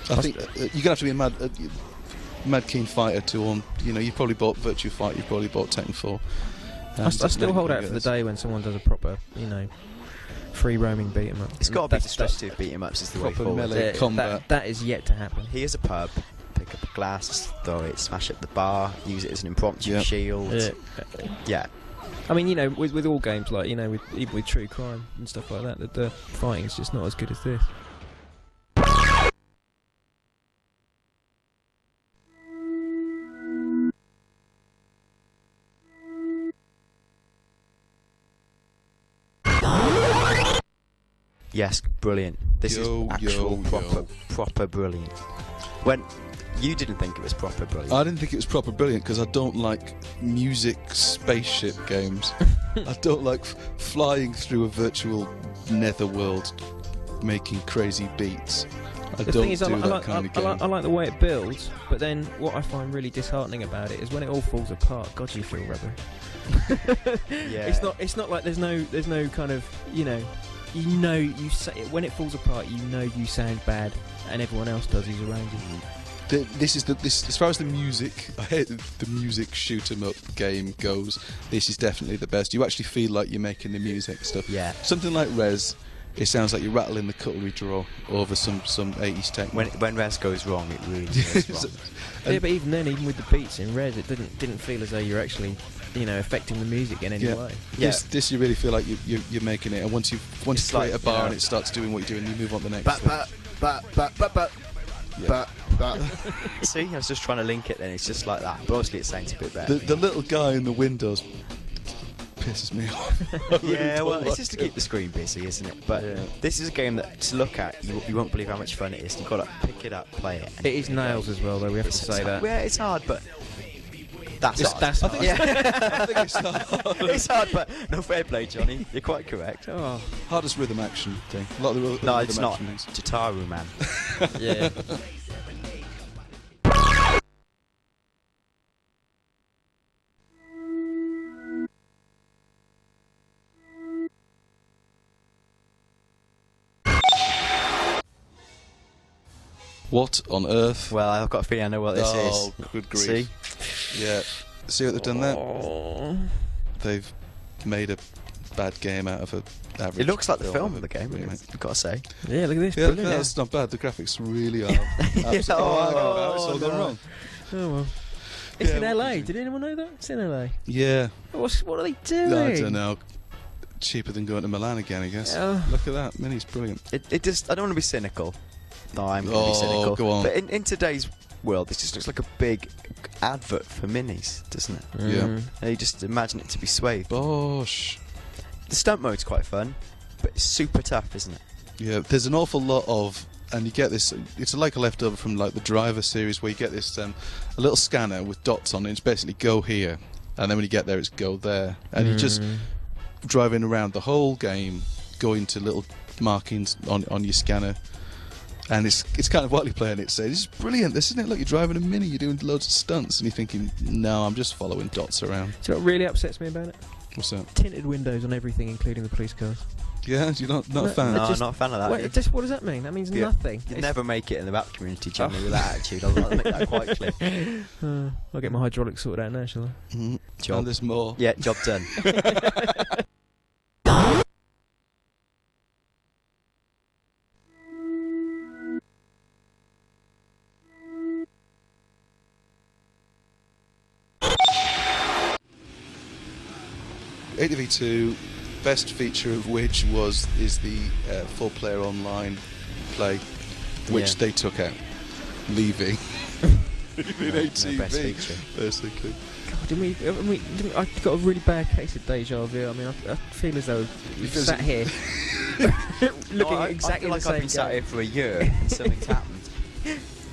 I think you're gonna have to be a mad keen fighter to own. You probably bought Virtua Fighter, you probably bought Tekken 4. I still hold out for the day when someone does a proper, free roaming beat 'em up. It's got to be destructive beat 'em ups is the way forward. Melee combat. That is yet to happen. Here's a pub. Pick up a glass, throw it, smash up the bar, use it as an impromptu shield. Yeah. I mean, with all games, like even with True Crime and stuff like that, the fighting's just not as good as this. Yes, brilliant. This is actual proper brilliant. When you didn't think it was proper brilliant. I didn't think it was proper brilliant because I don't like music spaceship games. I don't like flying through a virtual netherworld making crazy beats. I like the way it builds, but then what I find really disheartening about it is when it all falls apart. God, you feel rubber. Yeah. It's not like there's no kind of you say when it falls apart, you sound bad, and everyone else does who's around you. This as far as the music, I hate the music shoot 'em up game goes. This is definitely the best. You actually feel like you're making the music stuff. Yeah. Something like Rez, it sounds like you're rattling the cutlery drawer over some 80s tech. When Rez goes wrong, it really goes wrong. Yeah, but even then, even with the beats in Rez, it didn't feel as though you're actually affecting the music in any way. Yeah. This you really feel like you're making it, and once you create a bar and it starts doing what you're doing, you move on to the next thing. See, I was just trying to link it then, it's just like that. But obviously it sounds a bit better. The little guy in the windows pisses me off. Yeah, well, it's just to keep the screen busy, isn't it? But this is a game that, to look at, you won't believe how much fun it is. You've got to pick it up, play it. It is nails as well, though, we have to say that. Yeah, it's hard, but that's hard. That's hard. I think it's hard. It's hard, but no, fair play, Johnny. You're quite correct. Oh, hardest rhythm action thing. A lot of the no, it's not. Jataru, man. Yeah. What on earth? Well, I've got a feeling I know what this is. Oh, good grief. See? Yeah. See what they've done there? They've made a bad game out of an average. It looks like the film of the game, I've got to say. Yeah, look at this. Yeah, Brilliant. that's not bad. The graphics really are. It's all gone wrong. Oh, well. It's in LA. Did anyone know that? It's in LA. Yeah. What are they doing? I don't know. Cheaper than going to Milan again, I guess. Look at that. Mini's brilliant. It just, I don't want to be cynical. No, I'm going to be cynical. Go on. But in today's world, this just looks like a big advert for minis, doesn't it? Yeah. And you just imagine it to be swathed. Bosh. The stunt mode's quite fun, but it's super tough, isn't it? Yeah, there's an awful lot of, and you get this. It's like a leftover from like the Driver series, where you get this a little scanner with dots on it. It's basically go here, and then when you get there, it's go there, and you're just driving around the whole game, going to little markings on your scanner. And it's kind of what you're playing it. Say, this is brilliant. This isn't it? Look, you're driving a Mini. You're doing loads of stunts, and you're thinking, no, I'm just following dots around. Do you know what really upsets me about it? What's that? Tinted windows on everything, including the police cars. Yeah, you're not a fan. No, I'm not a fan of that. Wait, just what does that mean? That means nothing. You'd never make it in the rap community, Johnny, with that attitude. I'll make that quite clear. I'll get my hydraulics sorted out now, shall I? Job. And there's more. Yeah, job done. ATV2, best feature of which is the 4-player online play, which they took out, leaving ATV, best feature. basically. God, I've got a really bad case of deja vu. I mean, I feel as though we've sat here looking at exactly I feel like the same I've been sat here for a year and something's happened.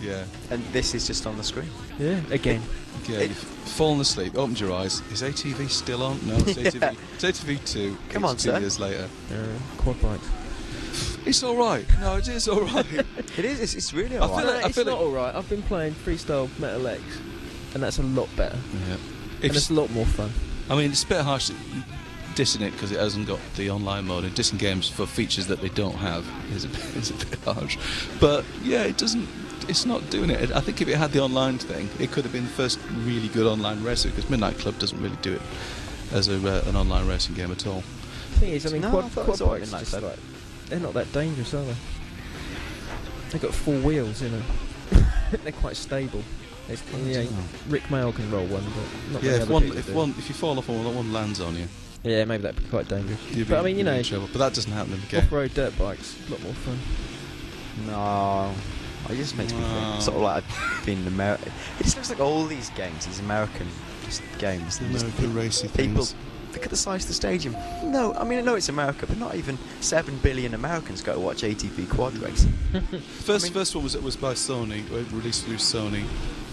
Yeah. And this is just on the screen. Yeah, again. Yeah, you've fallen asleep, opened your eyes. Is ATV still on? No, it's ATV. It's ATV2. Come on, 2 sir. years later. Quad bikes. It's all right. No, it is all right. It is. It's really I all feel right. like it's not all right. I've been playing freestyle Metal X, and that's a lot better. Yeah. And it's a lot more fun. I mean, it's a bit harsh dissing it because it hasn't got the online mode, and dissing games for features that they don't have is a bit harsh. But yeah, it's not doing it. I think if it had the online thing, it could have been the first really good online racer, because Midnight Club doesn't really do it as an online racing game at all. The thing is, I mean, quad it's all right, bikes Midnight just Club. they're not that dangerous, are they? They've got 4 wheels, you know. They're quite stable. Rick Mail can roll one, but not many other people do. If you fall off one lands on you. Yeah, maybe that'd be quite dangerous. But I mean, you know, but that doesn't happen in the game. Off-road dirt bikes, a lot more fun. No. It just makes me think sort of like I've been in America. It just looks like all these games, these American games. American racy people, things. look at the size of the stadium. No, I mean, I know it's America, but not even 7 billion Americans go to watch ATV quad racing. First one was by Sony, released through Sony,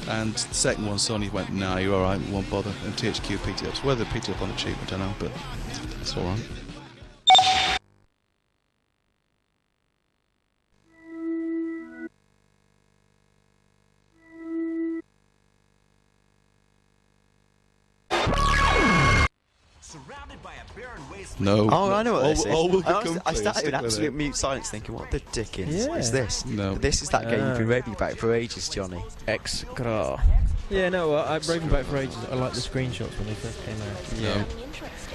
and the second one, Sony went, nah, you're alright, we won't bother, and THQ picked it up. So whether they picked it up on the cheap, I don't know, but it's alright. No. Oh, I know what this is. All will become I started in clear, stick absolute with mute silence thinking, what the dickens Yeah. is this? No. This is that game you've been raving about for ages, Johnny. X-Gra. Yeah, no, I've raving about it for ages. I like the screenshots when they first came out. Yeah.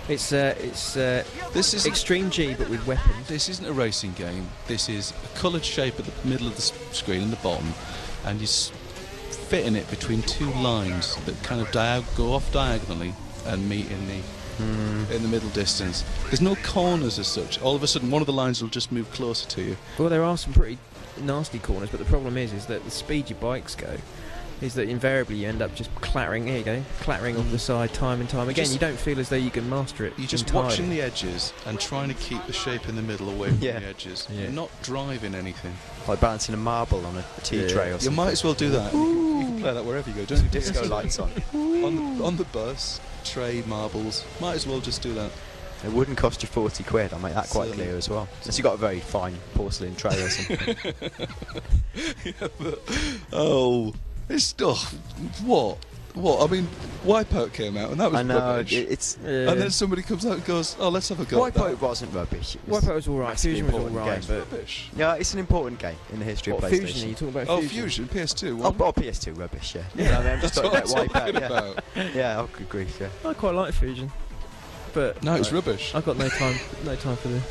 It's this is Extreme G, but with weapons. This isn't a racing game. This is a coloured shape at the middle of the screen and the bottom, and you fit in it between 2 lines that kind of go off diagonally and meet in the middle distance. There's no corners as such. All of a sudden, one of the lines will just move closer to you. Well, there are some pretty nasty corners, but the problem is that the speed your bikes go is that invariably you end up just clattering. There you go, clattering off the side time and time again. You don't feel as though you can master it. You're just entirely. watching the edges and trying to keep the shape in the middle away from Yeah. the edges. Yeah. You're not driving anything. Like balancing a marble on a tea tray or You something. might as well do that. You can play that wherever you go. Don't Disco lights on. on the bus, tray, marbles. Might as well just do that. It wouldn't cost you 40 quid, I'll make that quite Certainly. clear as well. Unless you've got a very fine porcelain tray or something. Yeah, but it's stuff. What? I mean, Wipeout came out and that was I know, rubbish. it's... And then somebody comes out and goes, "Oh, let's have a go." at that." Wipeout wasn't rubbish. It was Wipeout was alright. massively Fusion was important alright, game. but Rubbish. Yeah, it's an important game in the history of What, PlayStation. Fusion? Are you talking about Oh, Fusion? Fusion, PS2. Oh, One. PS2 rubbish, yeah. Yeah, I mean, I'm just that's talking what about I'm Wipeout, talking yeah. about. Yeah, oh, good grief, yeah. I quite like Fusion, but No, it's rubbish. I've got no time for the.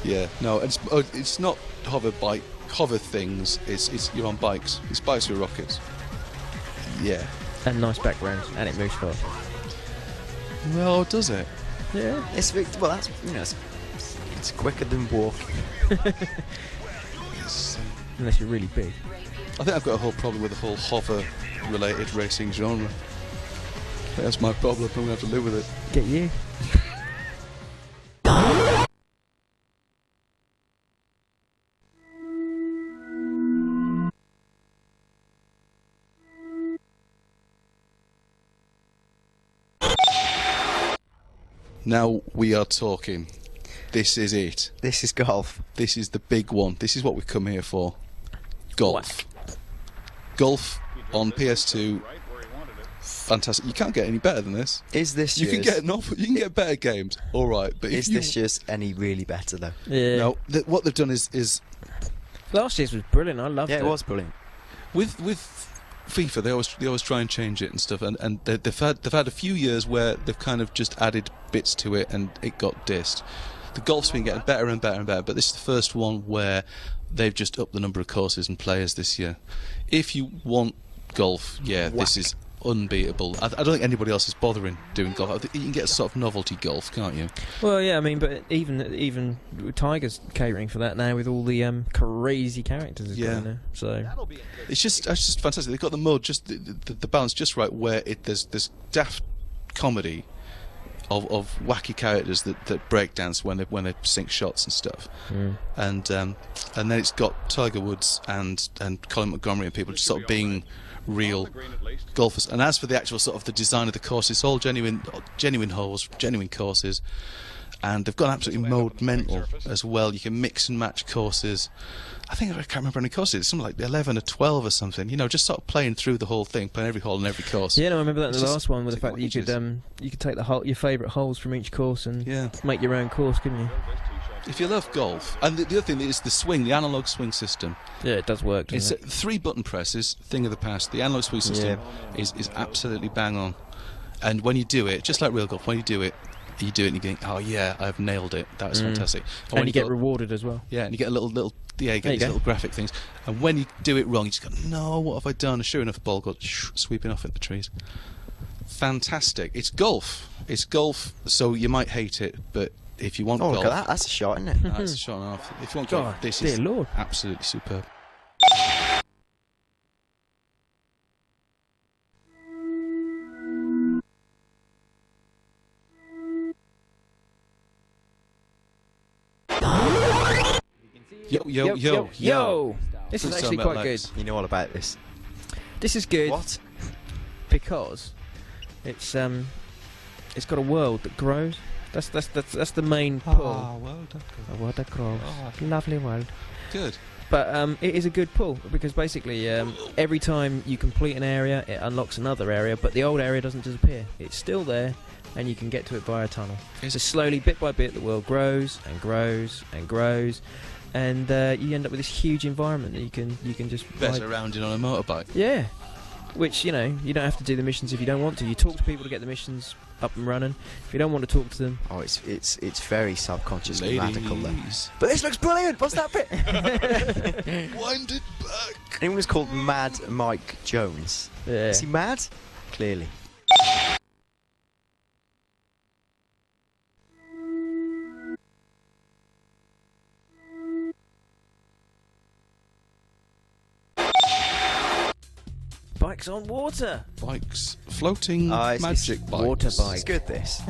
Yeah, no, it's not hover things. It's you're on bikes. It's bikes with rockets. Yeah. And nice backgrounds, and it moves fast. Well, does it? Yeah. Well, that's, you know, it's quicker than walking. It's, Unless you're really big. I think I've got a whole problem with the whole hover related racing genre. That's my problem. I'm going to have to live with it. Get you. Now we are talking. This is it. This is golf. This is the big one. This is what we've come here for. Golf. Golf on PS2. Fantastic. You can't get any better than this. Is this You can get better games. All right, but is this just any really better though? Yeah. No. What they've done is last year's was brilliant. I loved it. Yeah, it was brilliant. With FIFA, they always try and change it and stuff, and they've had a few years where they've kind of just added bits to it, and it got dissed. The golf's been getting better and better and better, but this is the first one where they've just upped the number of courses and players this year. If you want golf, this is unbeatable. I don't think anybody else is bothering doing golf. I think you can get sort of novelty golf, can't you? Well, yeah, I mean, but even Tiger's catering for that now with all the crazy characters he's got in there. So it's just fantastic. They've got the mode, just the balance just right, where there's daft comedy of wacky characters that break dance when they sink shots and stuff, and then it's got Tiger Woods and Colin Montgomery and people just sort of being real golfers. And as for the actual sort of the design of the course, it's all genuine holes, genuine courses, and they've got absolutely mode mental as well. You can mix and match courses. I can't remember how many courses. It's something like 11 or 12 or something. You know, just sort of playing through the whole thing, playing every hole and every course. Yeah, no, I remember that in the last one with the fact that you could take your favourite holes from each course and make your own course, couldn't you? If you love golf, and the other thing is the swing, the analog swing system. Yeah, it does work. It's 3 button presses, thing of the past. The analog swing system is absolutely bang on. And when you do it, just like real golf, when you do it and you think, oh yeah, I've nailed it. That was fantastic. And you get rewarded as well. Yeah, and you get a little you get these little graphic things. And when you do it wrong, you just go, no, what have I done? And sure enough, the ball goes sweeping off at the trees. Fantastic. It's golf. It's golf, so you might hate it, but if you want golf... look at that. That's a shot, isn't it? That's a shot and a half. If you want golf, this is absolutely superb. Yo. This is actually quite good. You know all about this. This is good. What? Because it's got a world that grows. That's the main pull. Oh, well done. A world that grows. Lovely world. Good. But it is a good pull because basically every time you complete an area, it unlocks another area, but the old area doesn't disappear. It's still there, and you can get to it via a tunnel. So slowly, bit by bit, the world grows and grows and grows, and you end up with this huge environment that you can just better around in on a motorbike. Yeah, which you don't have to do the missions if you don't want to. You talk to people to get the missions up and running. If you don't want to talk to them, it's very subconsciously radical though. But this looks brilliant. What's that bit? Wind it back. Anyone who's called Mad Mike Jones? Yeah. Is he mad? Clearly. Bikes on water. Bikes. Floating magic bikes. Water bike. It's good, this.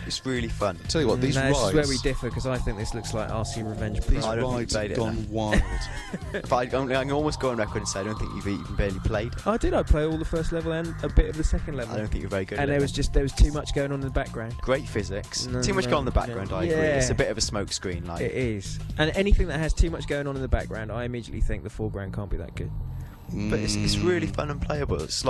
It's really fun. Tell you what, these rides... This is where we differ, because I think this looks like RC Revenge. These rides have gone wild. I can almost go on record and say I don't think you've even barely played. I did. I play all the first level and a bit of the second level. I don't think you're very good and at there was too much going on in the background. Great physics. Too much going on in the background, I agree. It's a bit of a smoke screen. Like. It is. And anything that has too much going on in the background, I immediately think the foreground can't be that good. But it's really fun and playable. It's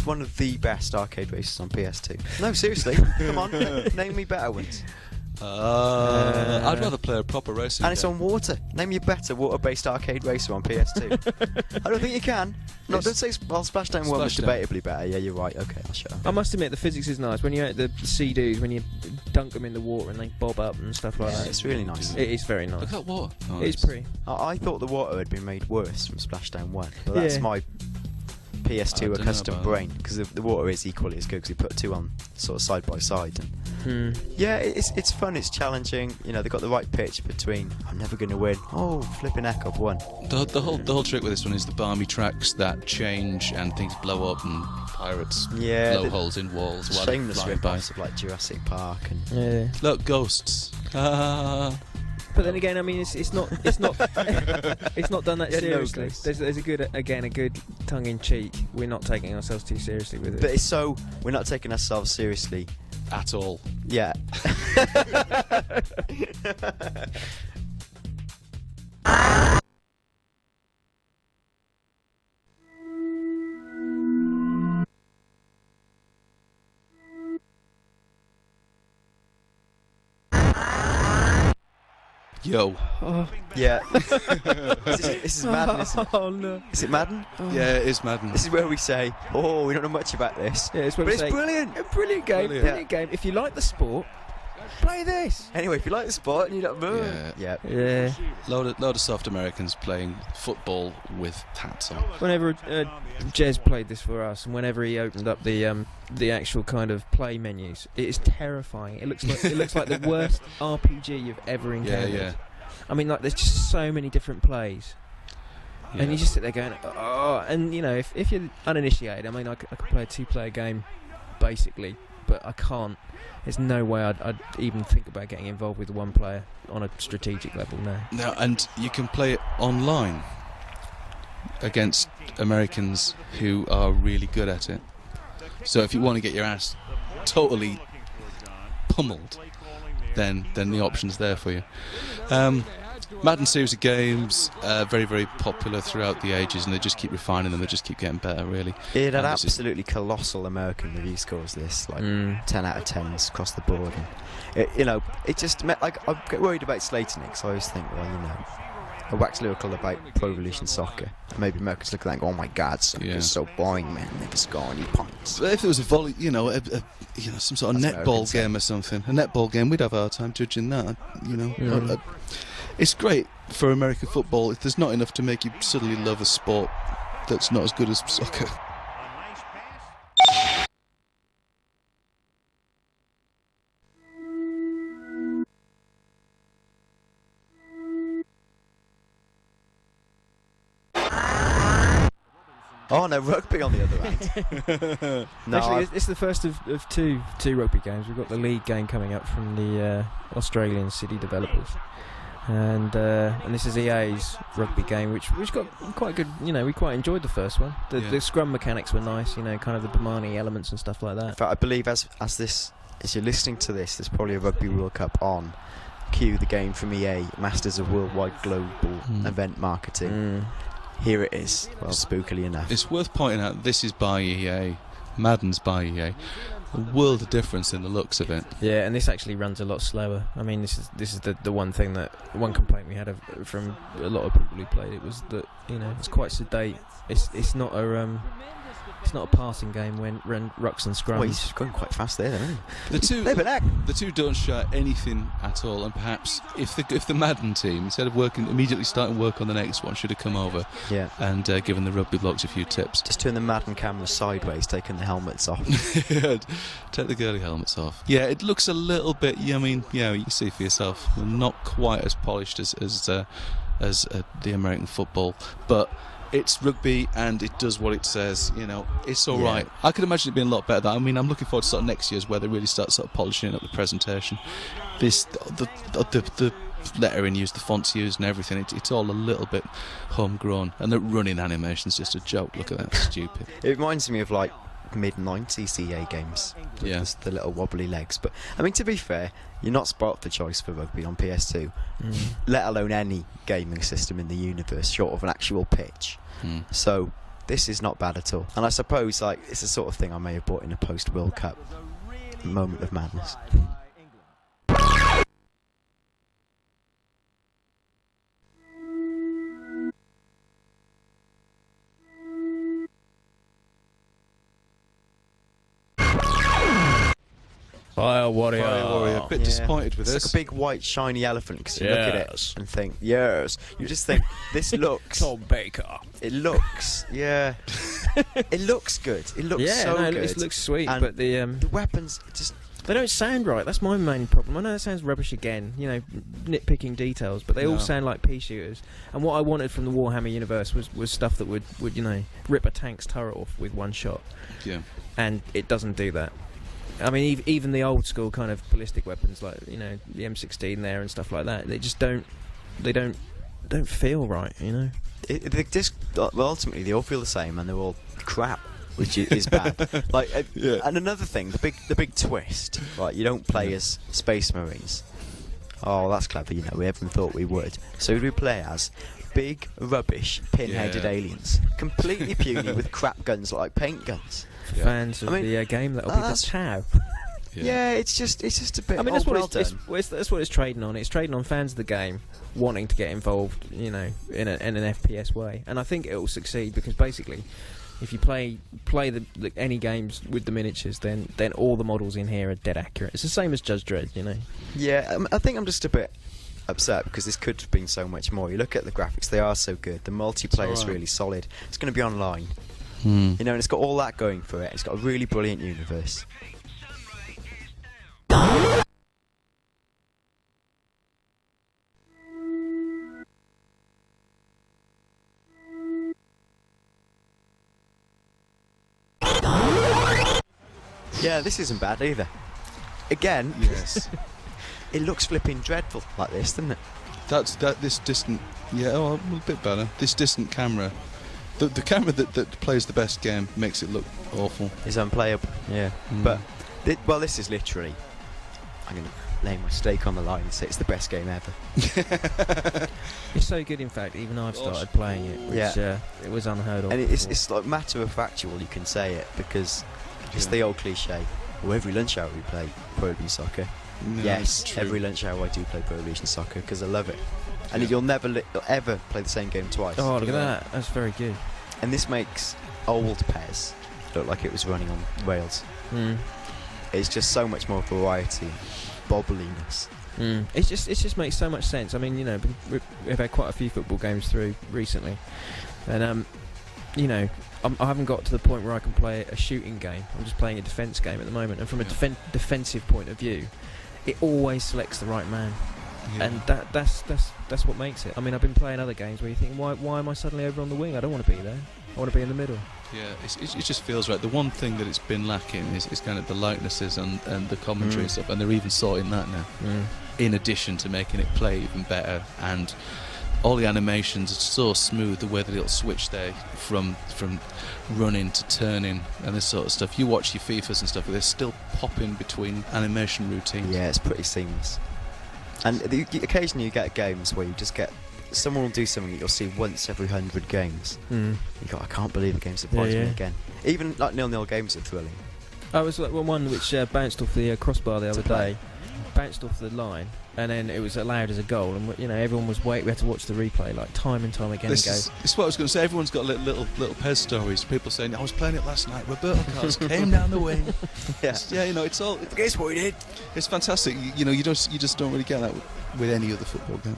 one of the best arcade races on PS2. No, seriously. Come on, name me better ones. I'd rather play a proper racing And it's on water. Name me a better water-based arcade racer on PS2. I don't think you can. No, don't say Splashdown 1 was debatably better. Yeah, you're right. Okay, I'll shut up. I must admit, the physics is nice. When you hit the Sea-Doos, when you dunk them in the water and they bob up and stuff like that. It's really nice. It is very nice. Look at that water. It's pretty. I thought the water had been made worse from Splashdown 1. But that's my PS2 a dunno custom about brain, because the water is equally as good, because we put two on sort of side by side. And yeah, it's fun, it's challenging. You know, they've got the right pitch between I'm never going to win, oh, flipping heck, I've won. The whole trick with this one is the balmy tracks that change and things blow up and pirates blow holes in walls while they're shameless flying by. rip-offs of like Jurassic Park and Look, ghosts. But then again, I mean, it's not it's not done that Yeah, no seriously. ghosts. There's a good tongue in cheek. We're not taking ourselves too seriously with it. But it's so we're not taking ourselves seriously at all. Yeah. Yo. Yeah. This is Madden, isn't it? Oh no. Is it Madden? Yeah, it is Madden. This is where we say, oh, we don't know much about this. Yeah, it's where but we it's say, brilliant. A brilliant game. Brilliant game. If you like the sport, play this. Anyway, if you like the sport and you don't Yeah. yeah. Load of soft Americans playing football with hats on. Whenever Jez played this for us, and whenever he opened up the actual kind of play menus, it is terrifying. It looks like the worst RPG you've ever encountered. Yeah. I mean, like, there's just so many different plays. Yeah. And you just sit there going, oh, and you know, if you're uninitiated, I mean, I could play a two-player game, basically, but I can't. There's no way I'd even think about getting involved with one player on a strategic level now. Now, and you can play it online against Americans who are really good at it. So if you want to get your ass totally pummeled, then the option's there for you. Madden series of games, very, very popular throughout the ages, and they just keep refining them, they just keep getting better, really. It had And this is- absolutely colossal American review scores, this, like 10 out of 10s across the board. And it just, like, I get worried about slating it, because I always think, well, I wax lyrical about Pro Evolution Soccer. Maybe Americans look at that and go, oh my god, soccer's so boring, man, they can score any points. But if it was a volley, some sort of That's netball American game or something, a netball game, we'd have a hard time judging that, It's great for American football. There's not enough to make you suddenly love a sport that's not as good as soccer. Oh no, rugby on the other hand. No, Actually, it's the first of two rugby games. We've got the league game coming up from the Australian City developers, and this is EA's rugby game, which got quite good. We quite enjoyed the first one. The scrum mechanics were nice. Kind of the Bamani elements and stuff like that. In fact, I believe as you're listening to this, there's probably a Rugby World Cup on. Cue the game from EA, Masters of Worldwide Global Event Marketing. Here it is. Well, spookily enough. It's worth pointing out this is by EA, Madden's by EA. A world of difference in the looks of it. Yeah, and this actually runs a lot slower. I mean, this is the one complaint we had from a lot of people who played it was that it's quite sedate. It's not a passing game when rucks and scrums. Well, he's going quite fast there, isn't he? The two don't share anything at all, and perhaps if the Madden team, instead of immediately starting work on the next one, should have come over and given the rugby blocks a few tips. Just turn the Madden camera sideways, taking the helmets off. Take the girly helmets off. Yeah, it looks a little bit. You can see for yourself. Not quite as polished as the American football, but it's rugby and it does what it says. It's all right. I could imagine it being a lot better. I'm looking forward to sort of next year's where they really start sort of polishing up the presentation. The lettering used, the fonts used, and everything. It's all a little bit homegrown, and the running animation's just a joke. Look at that, stupid. It reminds me of like mid-90s EA games. With the little wobbly legs. But I mean, to be fair, you're not spoilt for choice for rugby on PS2, let alone any gaming system in the universe short of an actual pitch. So this is not bad at all. And I suppose it's the sort of thing I may have bought in a post-World Cup moment of madness. Fire Warrior. A bit disappointed with it's this. It's like a big white shiny elephant because you look at it and think, yes. You just think, this looks... Tom Baker. It looks, yeah. It looks good. It looks so good. It looks sweet, and but the weapons just... They don't sound right. That's my main problem. I know that sounds rubbish again, you know, nitpicking details, but they all sound like pea shooters. And what I wanted from the Warhammer universe was stuff that would you know, rip a tank's turret off with one shot. Yeah. And it doesn't do that. I mean, even the old school kind of ballistic weapons, like, you know, the M16 there and stuff like that, they just don't feel right, you know. Ultimately, they all feel the same, and they're all crap, which is bad. And another thing, the big twist, right? You don't play as Space Marines. Oh, that's clever. You know, everyone thought we would. So we play as big rubbish pin-headed aliens, completely puny with crap guns like paint guns. Fans of the game, that'll be the chow. Yeah, it's just a bit. I mean, that's what it's trading on. It's trading on fans of the game wanting to get involved, you know, in an FPS way, and I think it will succeed because basically, if you play any games with the miniatures, then all the models in here are dead accurate. It's the same as Judge Dredd, you know. Yeah, I think I'm just a bit upset because this could have been so much more. You look at the graphics; they are so good. The multiplayer is really solid. It's going to be online, you know, and it's got all that going for it. It's got a really brilliant universe. Yeah, this isn't bad either. Again, yes. It looks flipping dreadful like this, doesn't it? This distant, a bit better. This distant camera, the camera that plays the best game makes it look awful. It's unplayable. Yeah, but this is literally. I'm going to lay my stake on the line and say it's the best game ever. It's so good, in fact, even I've started playing it, which it was unheard of. And it's like matter of factual, you can say it, because it's the old cliche. Well, every lunch hour we play Pro Evolution Soccer. No, yes, every lunch hour I do play Pro Evolution Soccer because I love it. And you'll never ever play the same game twice. Oh, look at that. That's very good. And this makes old PES look like it was running on rails. It's just so much more variety, bobbliness. It just makes so much sense. I mean, you know, we've had quite a few football games through recently, and you know, I haven't got to the point where I can play a shooting game. I'm just playing a defence game at the moment, and from a defensive point of view, it always selects the right man, and that's what makes it. I mean, I've been playing other games where you think, why am I suddenly over on the wing? I don't want to be there. I want to be in the middle. Yeah, it just feels right. The one thing that it's been lacking is kind of the likenesses and the commentary and stuff, and they're even sorting that now. In addition to making it play even better, and all the animations are so smooth, the way that it'll switch there from running to turning and this sort of stuff. You watch your FIFAs and stuff, they're still popping between animation routines. Yeah, it's pretty seamless. And occasionally you get games where you just get someone will do something that you'll see once every 100 games. You go, I can't believe the game surprised me again. Even like 0-0 games are thrilling. I was like one which bounced off the crossbar the other day, bounced off the line, and then it was allowed as a goal, and you know, everyone was waiting. We had to watch the replay like time and time again. This is what I was going to say. Everyone's got little PES stories. People saying, I was playing it last night. Roberto Carlos came down the wing. Yeah, you know, it's all. Guess what he did? It's fantastic. You know, you just don't really get that with any other football game.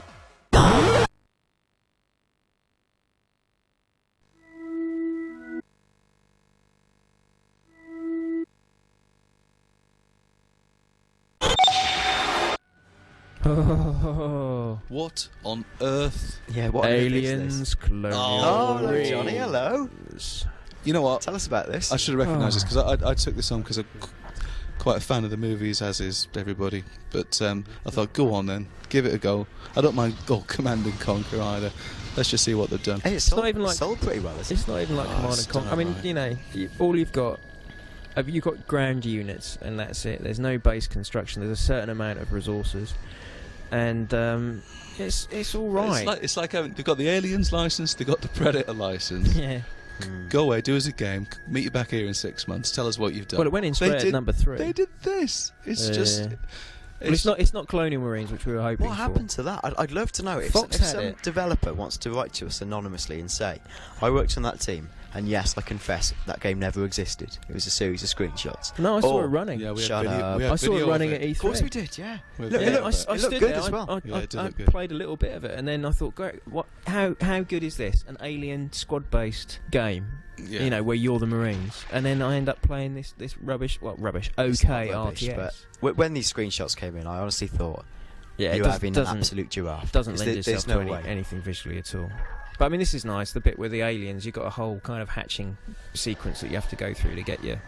Oh. What on earth? Yeah, what Aliens, Colonial. Oh, hello, Johnny. Hello. You know what? Tell us about this. I should have recognised this because I took this on because I'm quite a fan of the movies, as is everybody. But I thought, go on then, give it a go. I don't mind Command and Conquer either. Let's just see what they've done. Hey, it's not even like sold pretty well. It's not even like Command and Conquer. I mean, you know, all you've got. You've got ground units, and that's it. There's no base construction. There's a certain amount of resources, and it's all right. It's like they've got the Aliens license, they've got the Predator license. Yeah. Go away, do us a game. Meet you back here in 6 months. Tell us what you've done. Well, it went in straight at number 3. They did this. It's just. Well, it's not Colonial Marines, which we were hoping for. What happened to that? I'd love to know. If some developer wants to write to us anonymously and say, I worked on that team, And yes, I confess, that game never existed. It was a series of screenshots. No, I saw it running. Yeah, we had Shut video. up. We had I saw it video running of at E3. Of course we did, yeah. We had Look, video it of looked, it. I it stood looked good there. as well. Yeah, it did I look good. played a little bit of it, and then I thought, great, what? How good is this? An alien squad-based game, Yeah. you know, where you're the Marines, and then I end up playing this rubbish. Well, rubbish. It's Okay, not rubbish, RTS. but when these screenshots came in, I honestly thought Yeah, you it having an absolute giraffe. doesn't Because lend there's itself no to way. anything visually at all. But I mean, this is nice. The bit with the aliens, you've got a whole kind of hatching sequence that you have to go through to get your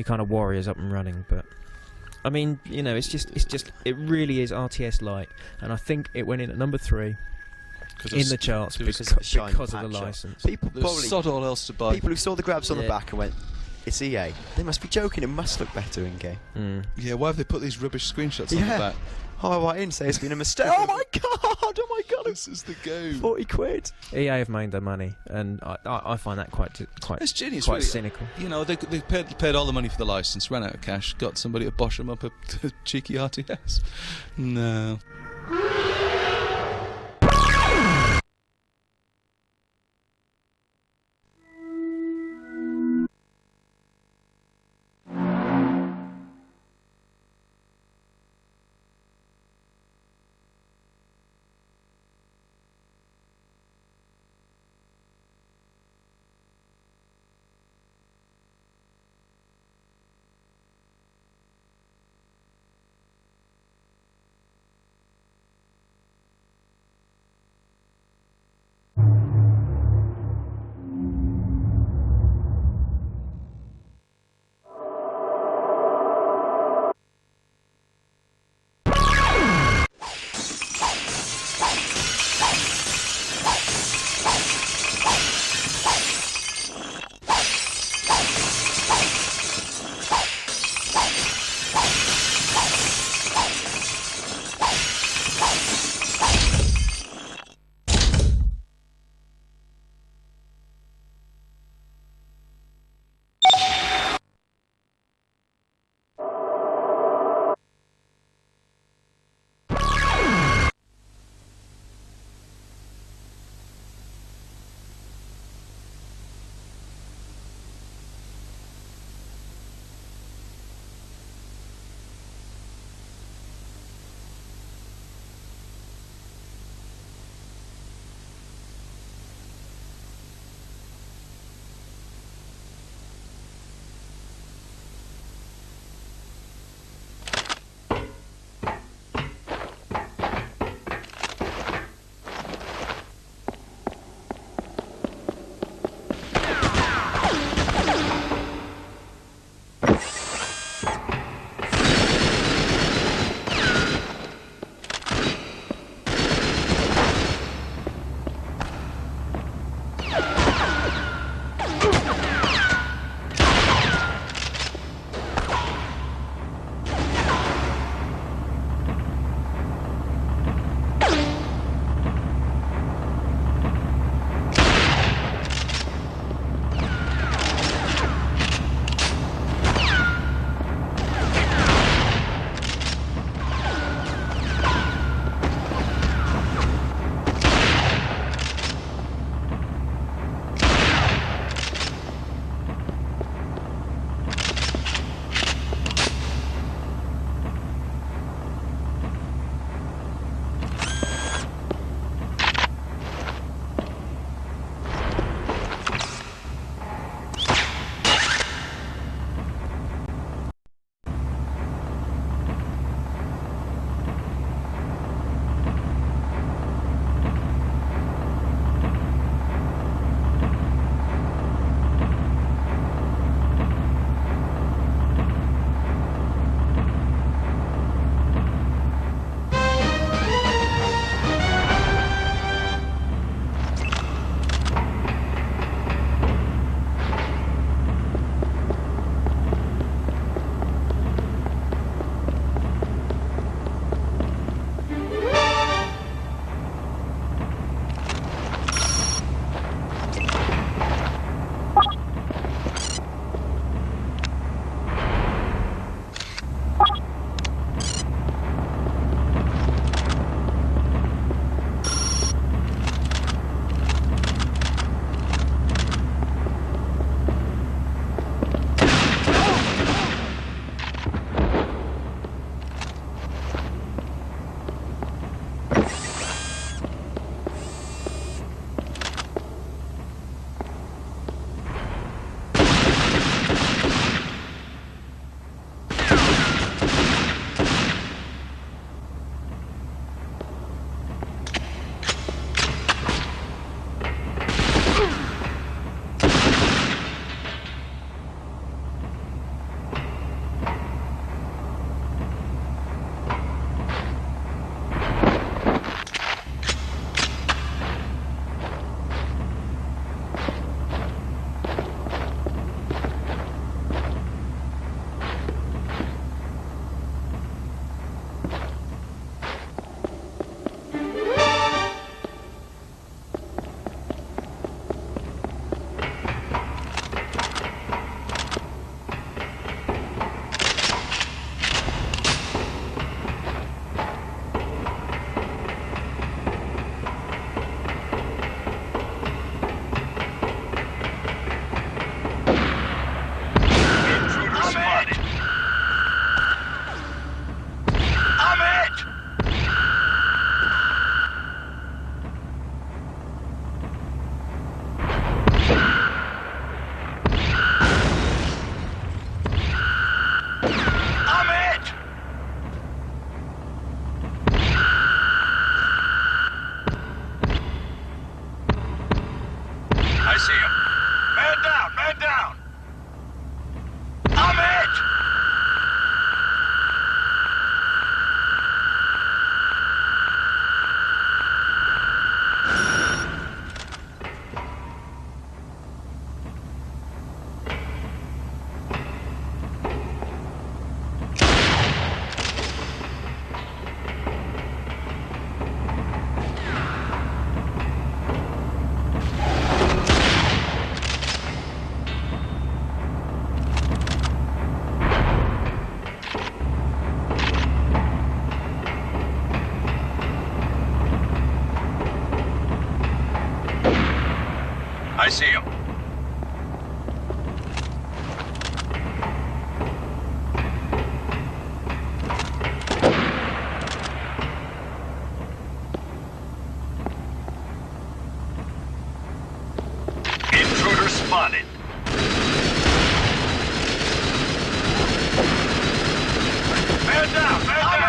kind of warriors up and running. But I mean, you know, it's just it really is RTS light, and I think it went in at number 3 in the charts because of the license. People There's probably sod all else to buy. people who saw the grabs on the Yeah. back and went, "It's EA. They must be joking. It must look better in game." Yeah, why have they put these rubbish screenshots on the Yeah. back? Oh, right in, say it's been a mistake. Oh my god! Oh my god! This is the game. 40 quid. EA have made their money, and I find that quite It's genius, quite really. cynical. You know, they paid all the money for the license, ran out of cash, got somebody to bosh them up a cheeky RTS. No. I see him. Intruder spotted. Man down, man down.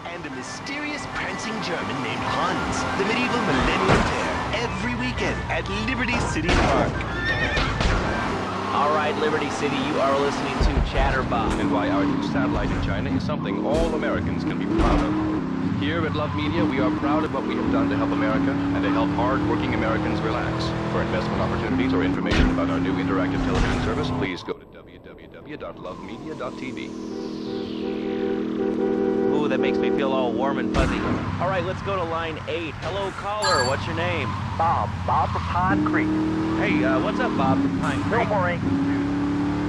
And a mysterious prancing German named Hans, the medieval millennium pair, every weekend at Liberty City Park. All right, Liberty City, you are listening to Chatterbox. And why our new satellite in China is something all Americans can be proud of. Here at Love Media, we are proud of what we have done to help America and to help hard-working Americans relax. For investment opportunities or information about our new interactive television service, please go to www.lovemedia.tv. Ooh, that makes me feel all warm and fuzzy. All right, let's go to line 8. Hello, caller. What's your name? Bob from Pine Creek. Hey, what's up, Bob from Pine Creek? No more ain't.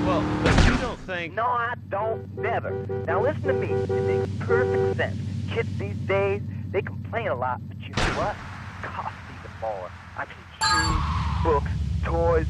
Well, but you don't think... No, I don't. Never. Now listen to me. It makes perfect sense. Kids these days, they complain a lot, but you know what? It costs even more. I mean, shoes, books, toys.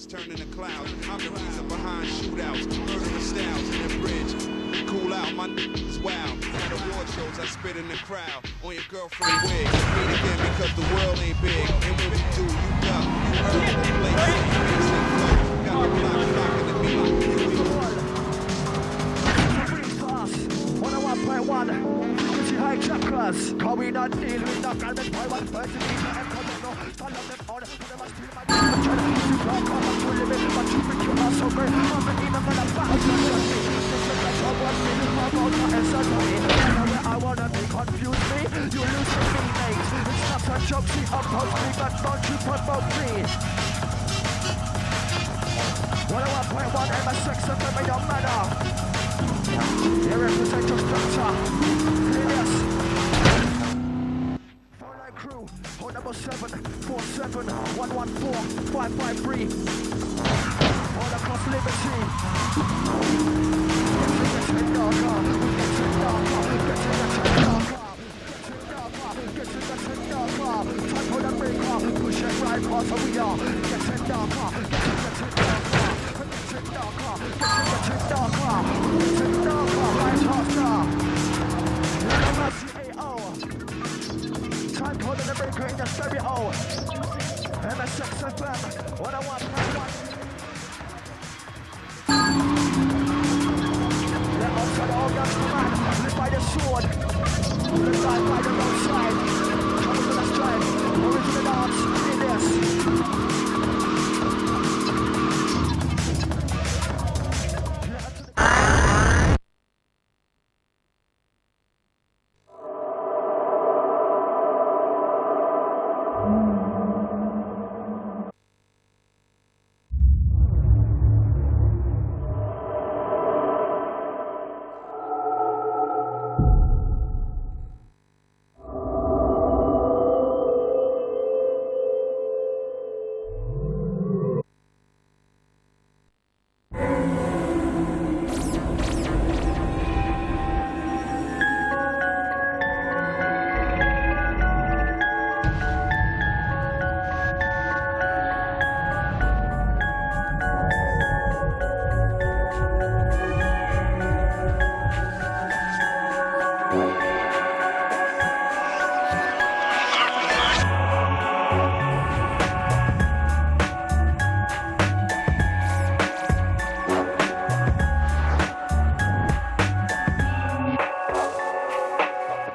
Turning the clouds. I'm the reason behind shootouts, murderous styles in the bridge. Cool out, my niggas wild. At award shows, I spit in the crowd. On your girlfriend wig. Meet again because the world ain't big. And when we do, you duck. You heard the place. Got the block flocking to me. Here we go. 101.1 high trap class. Cause we not deal with no garment by 1 person. And cause no follow them order. For them must be my but you think you are so great. I'm not even gonna bounce on me. This is like someone feeling my mouth and suddenly whenever I wanna be confused me, you lose your feelings. It's not a joke, she oppose me, but don't you provoke me. 101.1 and my sex and it don't matter. They represent your structure. Yes. Crew, hold number 747 114 553. All across Liberty. Getting darker, getting darker. Time for the breaker, push it right past where we are. Getting darker, getting darker, right faster. green, the stereo. MSX FM, 101.1. Let outside all guns command, live by the sword. Live by the roadside. Come to the stride, original dance, in this.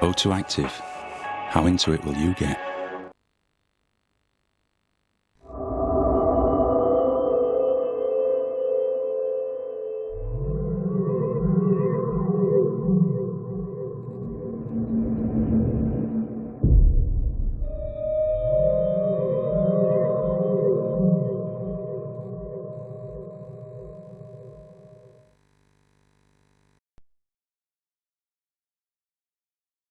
O2 Active. How into it will you get?